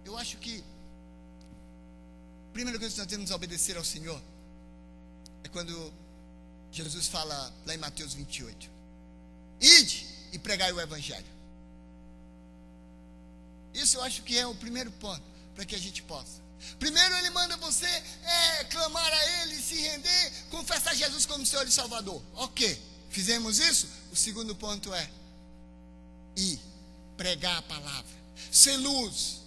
Eu acho que a primeira coisa que nós temos a obedecer ao Senhor é quando Jesus fala lá em Mateus 28: ide e pregai o evangelho. Isso eu acho que é o primeiro ponto para que a gente possa. Primeiro ele manda você clamar a ele, se render, confessar Jesus como Senhor e Salvador. Ok, fizemos isso. O segundo ponto é ir pregar a palavra, ser luz,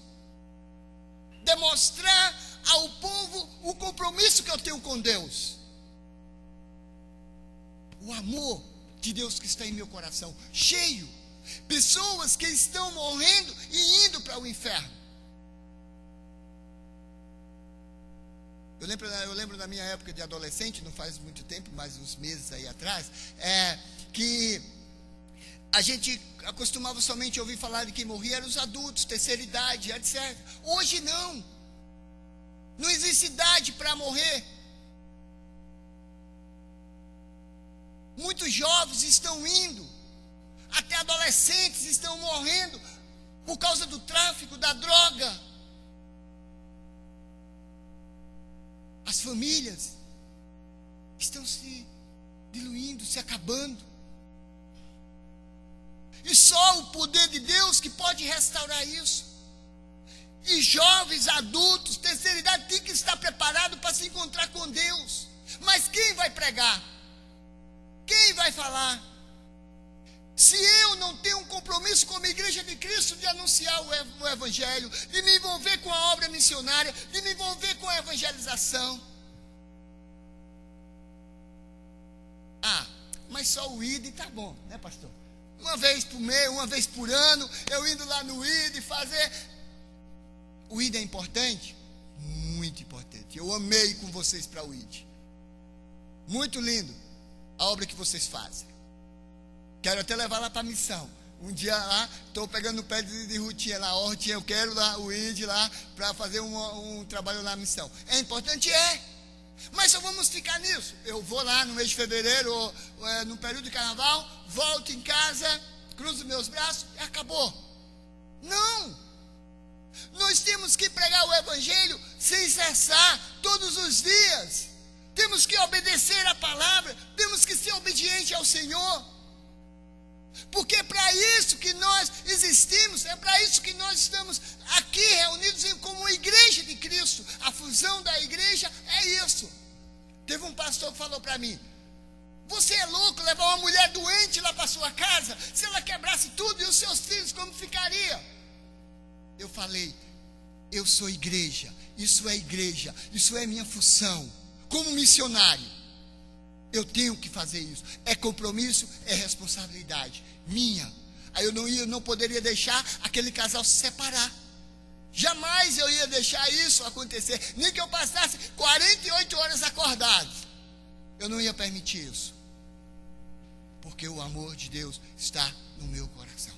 demonstrar ao povo o compromisso que eu tenho com Deus, o amor de Deus que está em meu coração, cheio. Pessoas que estão morrendo e indo para o inferno. Eu lembro da minha época de adolescente, não faz muito tempo, mas uns meses aí atrás, que a gente acostumava somente a ouvir falar de quem morria eram os adultos, terceira idade, etc. Hoje não. Não existe idade para morrer. Muitos jovens estão indo, até adolescentes estão morrendo por causa do tráfico, da droga. As famílias estão se diluindo, se acabando. E só o poder de Deus que pode restaurar isso. E jovens, adultos, terceira idade, tem que estar preparado para se encontrar com Deus. Mas quem vai pregar? Quem vai falar? Se eu não tenho um compromisso com a igreja de Cristo de anunciar o evangelho, de me envolver com a obra missionária, de me envolver com a evangelização. Mas só o ID tá bom, né, pastor? Uma vez por mês, uma vez por ano, eu indo lá no ID fazer. O ID é importante? Muito importante. Eu amei com vocês para o ID. Muito lindo a obra que vocês fazem. Quero até levar lá para a missão. Um dia lá, estou pegando o pé de Rutinha lá, Rutinha, eu quero lá o ID lá para fazer um trabalho lá na missão. É importante? Mas só vamos ficar nisso. Eu vou lá no mês de fevereiro, ou no período de carnaval, volto em casa, cruzo meus braços e acabou. Não! Nós temos que pregar o evangelho sem cessar, todos os dias. Temos que obedecer a palavra, temos que ser obedientes ao Senhor. Porque é para isso que nós existimos, é para isso que nós estamos aqui reunidos como igreja de Cristo. A fusão da igreja é isso. Teve um pastor que falou para mim: você é louco levar uma mulher doente lá para sua casa? Se ela quebrasse tudo, e os seus filhos, como ficaria? Eu falei: eu sou igreja, isso é minha função, como missionário. Eu tenho que fazer isso. É compromisso, é responsabilidade minha. Aí eu não poderia deixar aquele casal se separar. Jamais eu ia deixar isso acontecer. Nem que eu passasse 48 horas acordado. Eu não ia permitir isso. Porque o amor de Deus está no meu coração.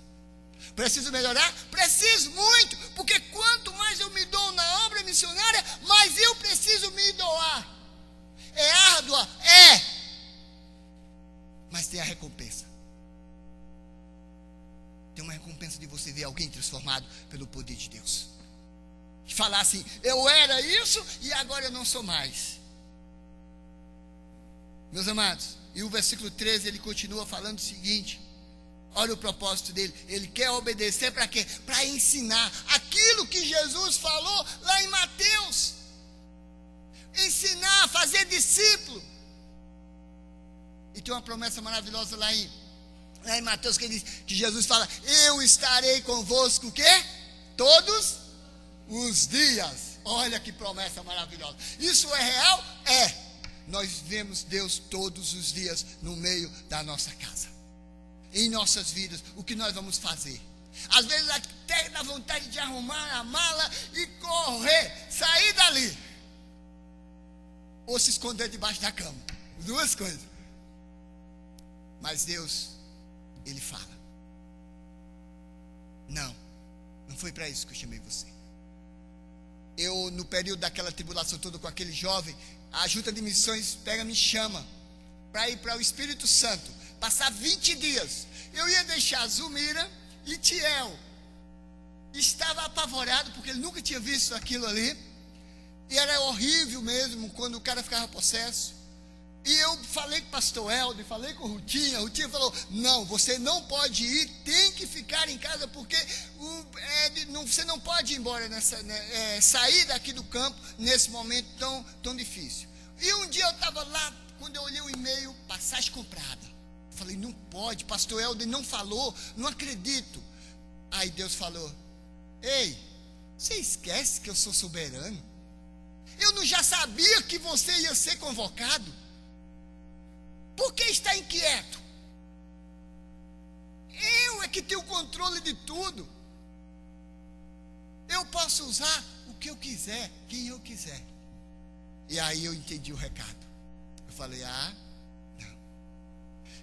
Preciso melhorar? Preciso muito. Porque quanto mais eu me dou na obra missionária, mais eu preciso me doar. É árdua? Mas tem a recompensa. Tem uma recompensa de você ver alguém transformado pelo poder de Deus. De falar assim: eu era isso e agora eu não sou mais. Meus amados, e o versículo 13 ele continua falando o seguinte: olha o propósito dele. Ele quer obedecer para quê? Para ensinar aquilo que Jesus falou lá em Mateus. Ensinar, fazer discípulo. E tem uma promessa maravilhosa lá em Mateus que Jesus fala: eu estarei convosco o quê? Todos os dias. Olha que promessa maravilhosa. Isso é real? Nós vemos Deus todos os dias no meio da nossa casa, em nossas vidas. O que nós vamos fazer? Às vezes até dá vontade de arrumar a mala e correr, sair dali, ou se esconder debaixo da cama. Duas coisas. Mas Deus, Ele fala: não foi para isso que eu chamei você. Eu, no período daquela tribulação toda com aquele jovem, a junta de missões me chama para ir para o Espírito Santo, passar 20 dias. Eu ia deixar Zulmira e Tiel. Estava apavorado, porque ele nunca tinha visto aquilo ali. E era horrível mesmo, quando o cara ficava possesso. E eu falei com o pastor Helder, falei com a Rutinha falou, não, você não pode ir, tem que ficar em casa, porque você não pode ir embora, sair daqui do campo, nesse momento tão difícil. E um dia eu estava lá, quando eu olhei o e-mail, passagem comprada. Eu falei, não pode, pastor Helder não falou, não acredito. Aí Deus falou, ei, você esquece que eu sou soberano? Eu não já sabia que você ia ser convocado? Por que está inquieto? Eu é que tenho o controle de tudo. Eu posso usar o que eu quiser, quem eu quiser. E aí eu entendi o recado. Eu falei, não.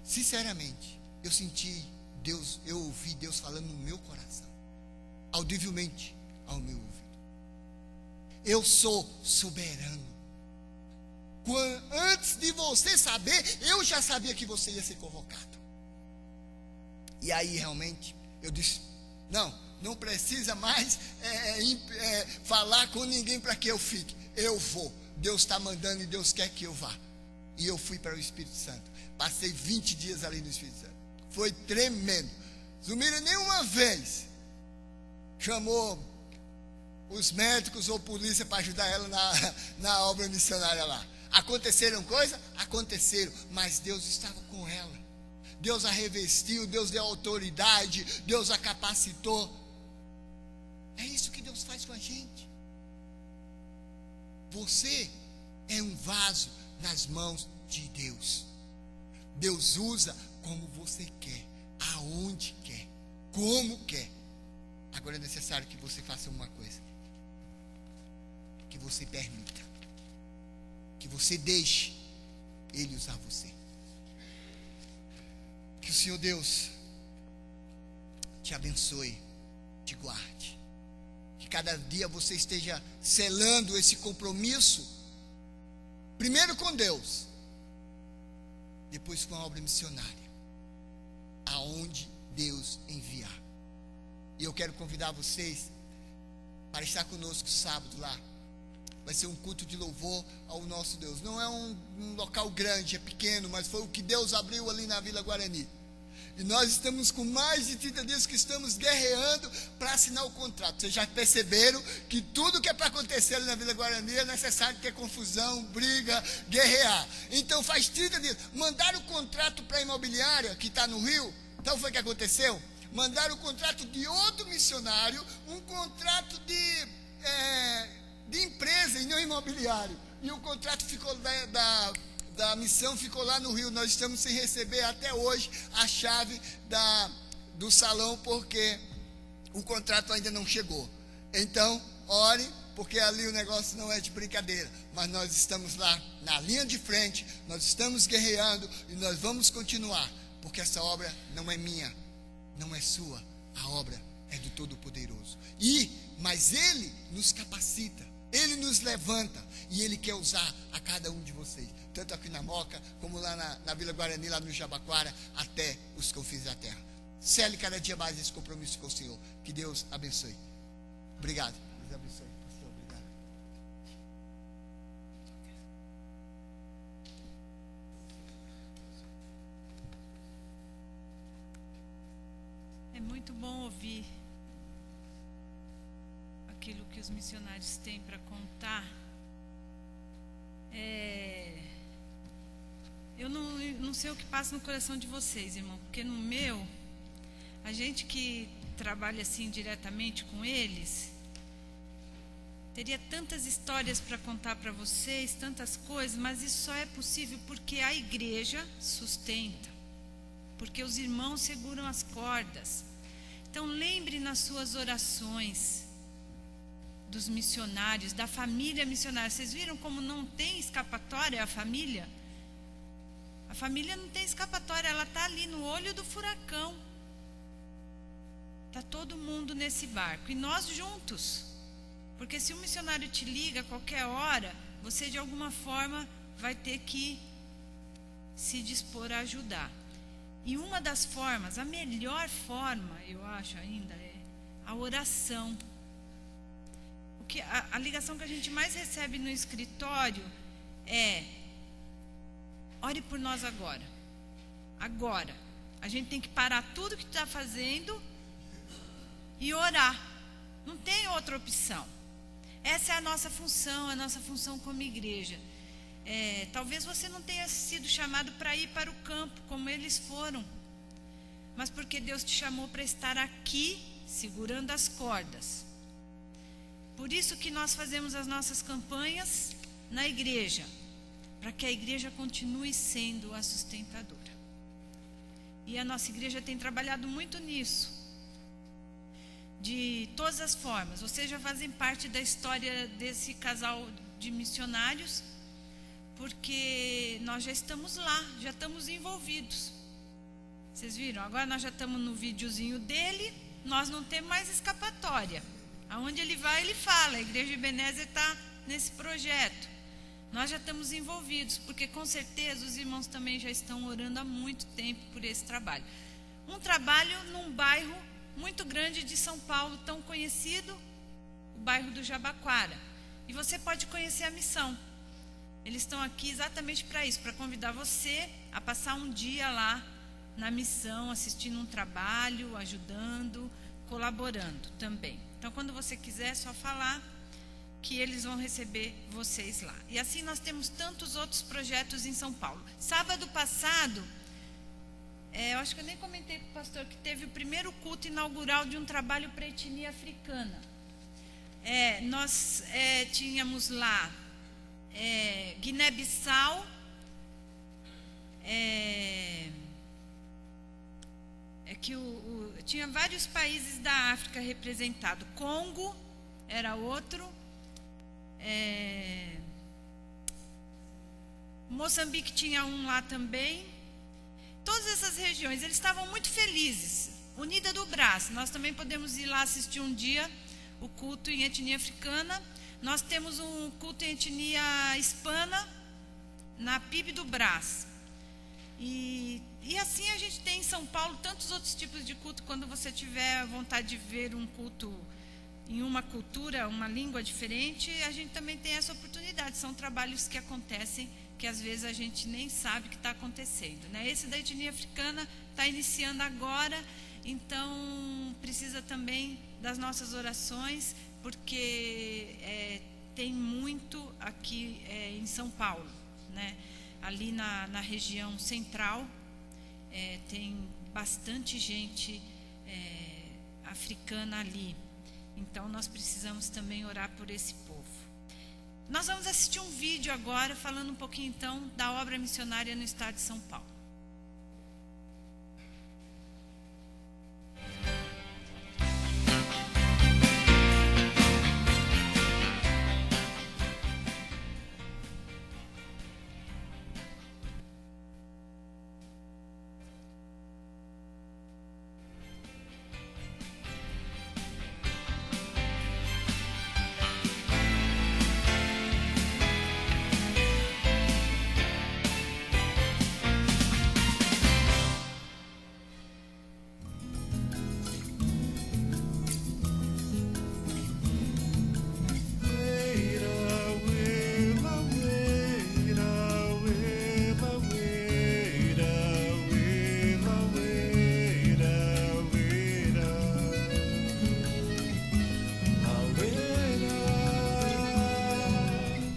Sinceramente, eu senti Deus, eu ouvi Deus falando no meu coração, audivelmente ao meu ouvido. Eu sou soberano. Antes de você saber, eu já sabia que você ia ser convocado. E aí realmente eu disse, não precisa mais falar com ninguém para que eu fique. Eu vou, Deus está mandando e Deus quer que eu vá. E eu fui para o Espírito Santo. Passei 20 dias ali no Espírito Santo. Foi tremendo. Zumira nenhuma vez chamou os médicos ou polícia para ajudar ela na obra missionária lá. Aconteceram coisas? Aconteceram, mas Deus estava com ela. Deus a revestiu, Deus deu autoridade, Deus a capacitou. É isso que Deus faz com a gente. Você é um vaso nas mãos de Deus. Deus usa como você quer, aonde quer, como quer. Agora é necessário que você faça uma coisa, que você permita, que você deixe Ele usar você. Que o Senhor Deus te abençoe, te guarde. Que cada dia você esteja selando esse compromisso, primeiro com Deus, depois com a obra missionária, aonde Deus enviar. E eu quero convidar vocês para estar conosco sábado lá. Vai ser um culto de louvor ao nosso Deus. Não é um local grande, é pequeno, mas foi o que Deus abriu ali na Vila Guarani. E nós estamos com mais de 30 dias que estamos guerreando para assinar o contrato. Vocês já perceberam que tudo que é para acontecer ali na Vila Guarani é necessário ter confusão, briga, guerrear. Então faz 30 dias. Mandaram o contrato para a imobiliária que está no Rio. Então foi o que aconteceu? Mandaram o contrato de outro missionário, um contrato de empresa e não imobiliário. E o contrato ficou da missão ficou lá no Rio. Nós estamos sem receber até hoje a chave do salão, porque o contrato ainda não chegou. Então, ore, porque ali o negócio não é de brincadeira. Mas nós estamos lá na linha de frente, nós estamos guerreando e nós vamos continuar, porque essa obra não é minha, não é sua, a obra é do Todo-Poderoso. Mas Ele nos capacita, Ele nos levanta e Ele quer usar a cada um de vocês, tanto aqui na Moca, como lá na Vila Guarani, lá no Jabaquara, até os confins da terra. Cele cada dia mais esse compromisso com o Senhor. Que Deus abençoe. Obrigado. Deus abençoe, pastor. Obrigado. É muito bom ouvir aquilo que os missionários têm para contar. Eu não sei o que passa no coração de vocês, irmão, porque no meu, a gente que trabalha assim diretamente com eles, teria tantas histórias para contar para vocês, tantas coisas, mas isso só é possível porque a igreja sustenta, porque os irmãos seguram as cordas. Então lembre nas suas orações dos missionários, da família missionária. Vocês viram como não tem escapatória a família? A família não tem escapatória, ela está ali no olho do furacão. Está todo mundo nesse barco, e nós juntos. Porque se um missionário te liga a qualquer hora, você de alguma forma vai ter que se dispor a ajudar. E uma das formas, a melhor forma, eu acho ainda, é a oração. A ligação que a gente mais recebe no escritório é: ore por nós agora. Agora. A gente tem que parar tudo que está fazendo e orar. Não tem outra opção. Essa é a nossa função como igreja. Talvez você não tenha sido chamado para ir para o campo, como eles foram. Mas porque Deus te chamou para estar aqui, segurando as cordas. Por isso que nós fazemos as nossas campanhas na igreja, para que a igreja continue sendo a sustentadora. E a nossa igreja tem trabalhado muito nisso, de todas as formas. Vocês já fazem parte da história desse casal de missionários, porque nós já estamos lá, já estamos envolvidos. Vocês viram? Agora nós já estamos no videozinho dele, nós não temos mais escapatória. Aonde ele vai, ele fala. A igreja de Ebenezer está nesse projeto. Nós já estamos envolvidos, porque com certeza os irmãos também já estão orando há muito tempo por esse trabalho. Um trabalho num bairro muito grande de São Paulo, tão conhecido, o bairro do Jabaquara. E você pode conhecer a missão. Eles estão aqui exatamente para isso, para convidar você a passar um dia lá na missão, assistindo um trabalho, ajudando, colaborando também. Então, quando você quiser, é só falar que eles vão receber vocês lá. E assim nós temos tantos outros projetos em São Paulo. Sábado passado, eu acho que eu nem comentei com o pastor, que teve o primeiro culto inaugural de um trabalho para a etnia africana. Nós tínhamos lá Guiné-Bissau, tinha vários países da África representados. Congo era outro. Moçambique tinha um lá também. Todas essas regiões, eles estavam muito felizes. Unida do Brás, nós também podemos ir lá assistir um dia o culto em etnia africana. Nós temos um culto em etnia hispana na PIB do Brás. E assim a gente tem em São Paulo tantos outros tipos de culto. Quando você tiver vontade de ver um culto em uma cultura, uma língua diferente, a gente também tem essa oportunidade. São trabalhos que acontecem, que às vezes a gente nem sabe que está acontecendo, né? Esse da etnia africana está iniciando agora, então precisa também das nossas orações, porque tem muito aqui em São Paulo, né? Ali na região central, tem bastante gente africana ali. Então, nós precisamos também orar por esse povo. Nós vamos assistir um vídeo agora, falando um pouquinho, então, da obra missionária no estado de São Paulo.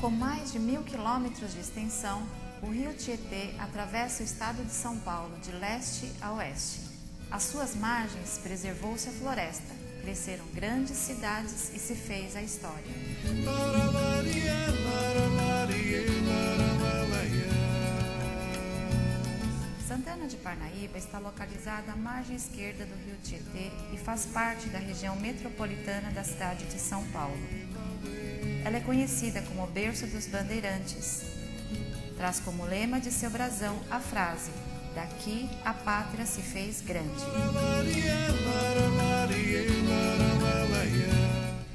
Com mais de 1.000 quilômetros de extensão, o rio Tietê atravessa o estado de São Paulo de leste a oeste. Às suas margens preservou-se a floresta, cresceram grandes cidades e se fez a história. Santana de Parnaíba está localizada à margem esquerda do rio Tietê e faz parte da região metropolitana da cidade de São Paulo. Ela é conhecida como o berço dos bandeirantes. Traz como lema de seu brasão a frase: "Daqui a pátria se fez grande".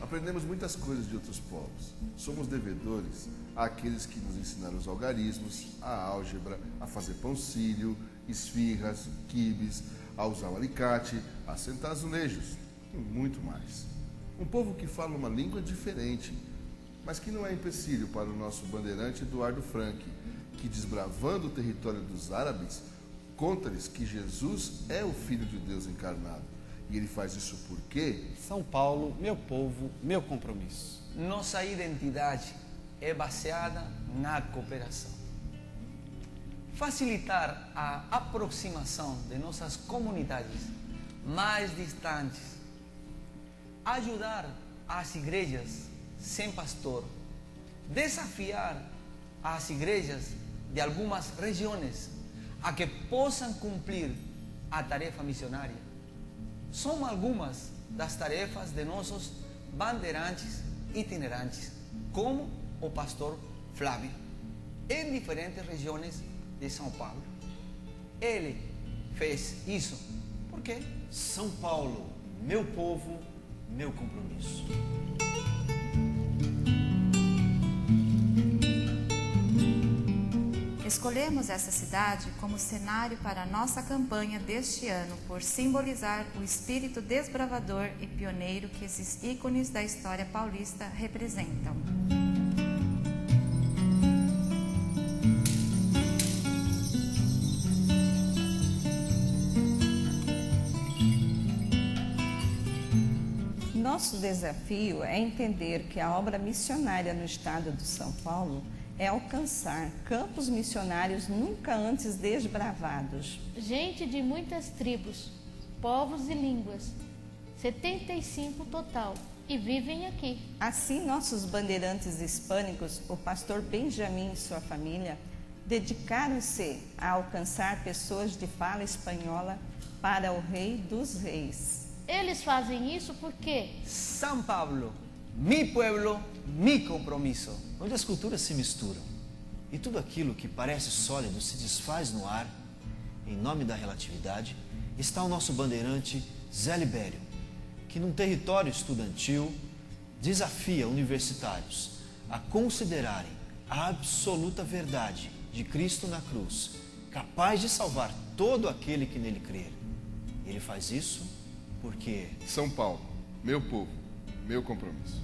Aprendemos muitas coisas de outros povos. Somos devedores àqueles que nos ensinaram os algarismos, a álgebra, a fazer pão-sílio, esfirras, quibes, a usar o alicate, a sentar azulejos e muito mais. Um povo que fala uma língua diferente, mas que não é empecilho para o nosso bandeirante Eduardo Frank, que, desbravando o território dos árabes, conta-lhes que Jesus é o Filho de Deus encarnado. E ele faz isso por quê? São Paulo, meu povo, meu compromisso. Nossa identidade é baseada na cooperação. Facilitar a aproximação de nossas comunidades mais distantes. Ajudar as igrejas sem pastor. Desafiar as igrejas de algumas regiões a que possam cumprir a tarefa missionária. São algumas das tarefas de nossos bandeirantes itinerantes, como o pastor Flávio, em diferentes regiões de São Paulo. Ele fez isso porque São Paulo, meu povo, meu compromisso. Escolhemos essa cidade como cenário para a nossa campanha deste ano, por simbolizar o espírito desbravador e pioneiro que esses ícones da história paulista representam. Nosso desafio é entender que a obra missionária no estado de São Paulo é alcançar campos missionários nunca antes desbravados. Gente de muitas tribos, povos e línguas, 75 total, e vivem aqui. Assim, nossos bandeirantes hispânicos, o pastor Benjamin e sua família, dedicaram-se a alcançar pessoas de fala espanhola para o Rei dos Reis. Eles fazem isso porque São Paulo, mi pueblo, mi compromisso. Onde as culturas se misturam e tudo aquilo que parece sólido se desfaz no ar, em nome da relatividade, está o nosso bandeirante Zé Libério, que num território estudantil desafia universitários a considerarem a absoluta verdade de Cristo na cruz, capaz de salvar todo aquele que nele crer. Ele faz isso porque São Paulo, meu povo, meu compromisso.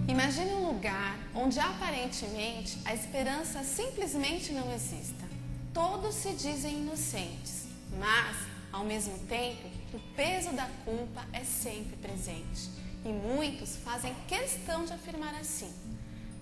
Imagine um lugar onde aparentemente a esperança simplesmente não exista. Todos se dizem inocentes, mas, ao mesmo tempo, o peso da culpa é sempre presente. E muitos fazem questão de afirmar assim.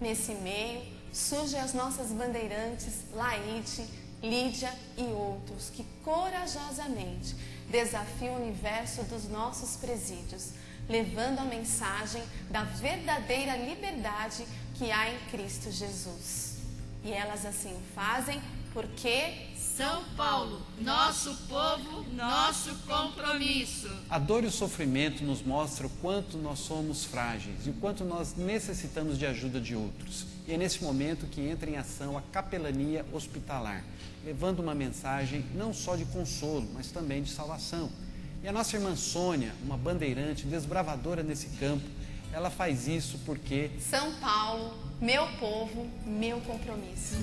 Nesse meio, surgem as nossas bandeirantes Laide, Lídia e outros que corajosamente desafiam o universo dos nossos presídios, levando a mensagem da verdadeira liberdade que há em Cristo Jesus. E elas assim o fazem porque São Paulo, nosso povo, nosso compromisso. A dor e o sofrimento nos mostram o quanto nós somos frágeis e o quanto nós necessitamos de ajuda de outros. E é nesse momento que entra em ação a capelania hospitalar, levando uma mensagem não só de consolo, mas também de salvação. E a nossa irmã Sônia, uma bandeirante desbravadora nesse campo, ela faz isso porque São Paulo, meu povo, meu compromisso.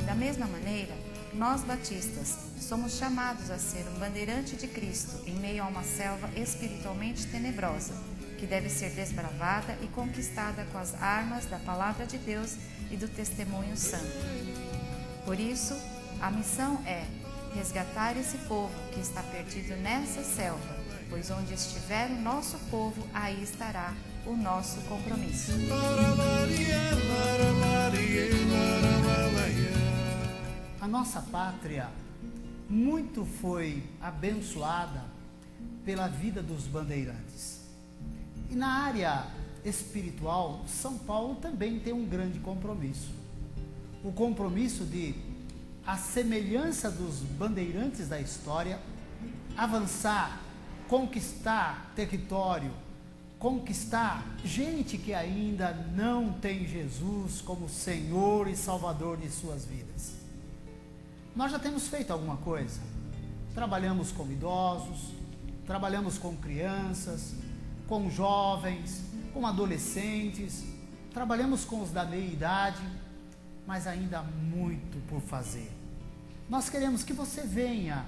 Da mesma maneira, nós batistas somos chamados a ser um bandeirante de Cristo em meio a uma selva espiritualmente tenebrosa, que deve ser desbravada e conquistada com as armas da Palavra de Deus e do testemunho santo. Por isso, a missão é resgatar esse povo que está perdido nessa selva, pois onde estiver o nosso povo, aí estará o nosso compromisso. A nossa pátria muito foi abençoada pela vida dos bandeirantes. E na área espiritual, São Paulo também tem um grande compromisso. O compromisso de, à semelhança dos bandeirantes da história, avançar, conquistar território, conquistar gente que ainda não tem Jesus como Senhor e Salvador de suas vidas. Nós já temos feito alguma coisa. Trabalhamos com idosos, trabalhamos com crianças, com jovens, com adolescentes, trabalhamos com os da meia-idade. mas ainda há muito por fazer. Nós queremos que você venha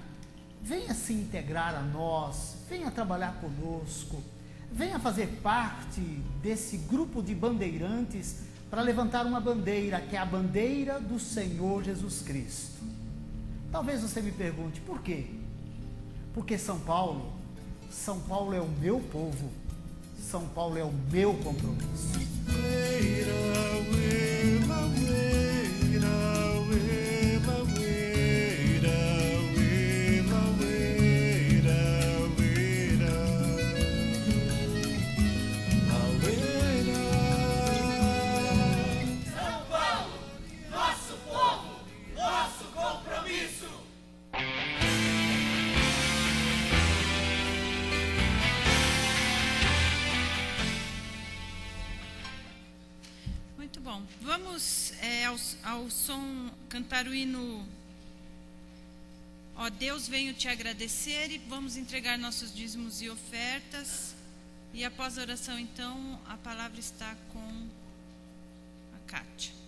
se integrar a nós, venha trabalhar conosco, venha fazer parte desse grupo de bandeirantes para levantar uma bandeira, que é a bandeira do Senhor Jesus Cristo. Talvez você me pergunte, por quê? Porque São Paulo é o meu povo, São Paulo é o meu compromisso. Vamos ao som cantar o hino Ó Deus, venho te agradecer, e vamos entregar nossos dízimos e ofertas. E após a oração, então, a palavra está com a Kátia.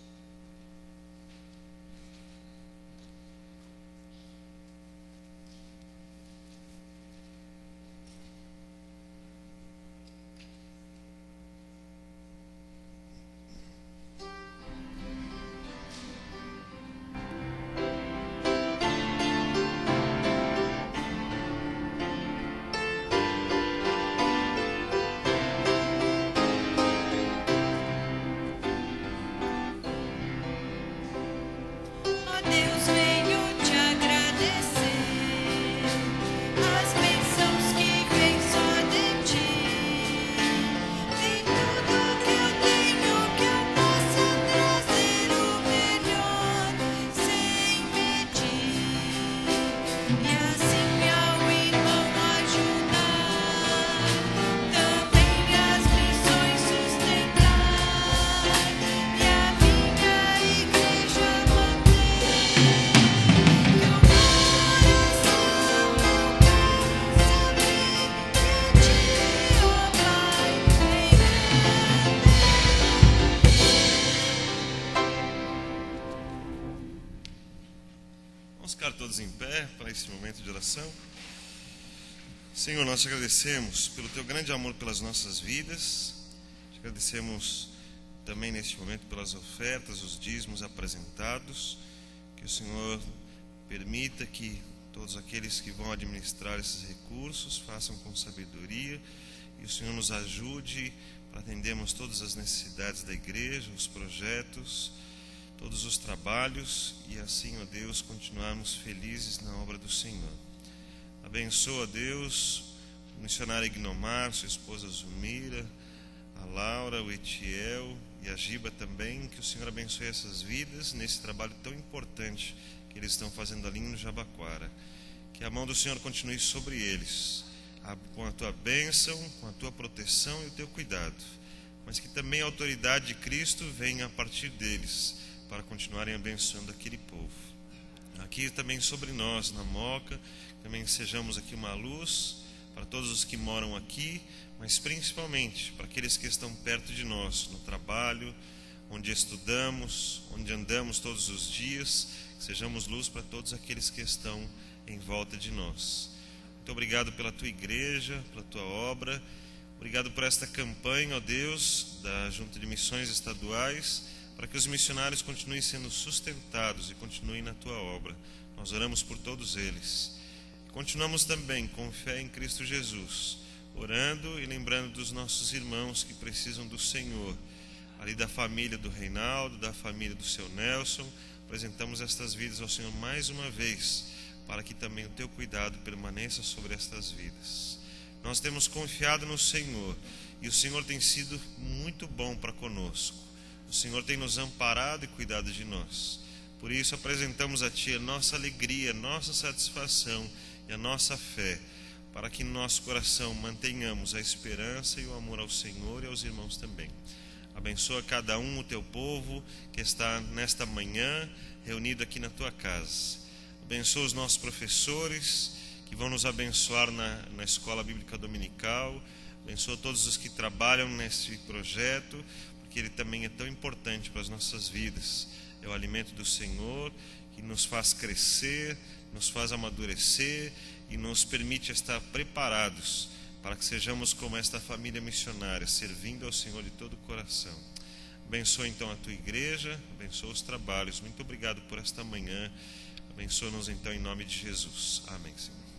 Todos em pé para esse momento de oração. Senhor, nós te agradecemos pelo teu grande amor pelas nossas vidas. Te agradecemos também neste momento pelas ofertas, os dízimos apresentados. Que o Senhor permita que todos aqueles que vão administrar esses recursos façam com sabedoria, e o Senhor nos ajude para atendermos todas as necessidades da igreja, os projetos, todos os trabalhos, e assim, ó Deus, continuarmos felizes na obra do Senhor. Abençoa, Deus, o missionário Ignomar, sua esposa Zumira, a Laura, o Etiel e a Giba também. Que o Senhor abençoe essas vidas nesse trabalho tão importante que eles estão fazendo ali no Jabaquara. Que a mão do Senhor continue sobre eles, com a tua bênção, com a tua proteção e o teu cuidado, mas que também a autoridade de Cristo venha a partir deles, para continuarem abençoando aquele povo. Aqui também sobre nós, na Moca, também sejamos aqui uma luz para todos os que moram aqui, mas principalmente para aqueles que estão perto de nós, no trabalho, onde estudamos, onde andamos todos os dias, que sejamos luz para todos aqueles que estão em volta de nós. Muito obrigado pela tua igreja, pela tua obra, obrigado por esta campanha, ó Deus, da Junta de Missões Estaduais, para que os missionários continuem sendo sustentados e continuem na tua obra. Nós oramos por todos eles. Continuamos também com fé em Cristo Jesus, orando e lembrando dos nossos irmãos que precisam do Senhor, ali da família do Reinaldo, da família do seu Nelson. Apresentamos estas vidas ao Senhor mais uma vez, para que também o teu cuidado permaneça sobre estas vidas. Nós temos confiado no Senhor, e o Senhor tem sido muito bom para conosco. O Senhor tem nos amparado e cuidado de nós. Por isso apresentamos a Ti a nossa alegria, a nossa satisfação e a nossa fé, para que no nosso coração mantenhamos a esperança e o amor ao Senhor e aos irmãos também. Abençoa cada um, o Teu povo, que está nesta manhã reunido aqui na Tua casa. Abençoa os nossos professores, que vão nos abençoar na Escola Bíblica Dominical. Abençoa todos os que trabalham nesse projeto, que ele também é tão importante para as nossas vidas. é o alimento do Senhor que nos faz crescer, nos faz amadurecer e nos permite estar preparados para que sejamos como esta família missionária, servindo ao Senhor de todo o coração. Abençoa então a tua igreja, abençoa os trabalhos. Muito obrigado por esta manhã. Abençoa-nos então em nome de Jesus. Amém, Senhor.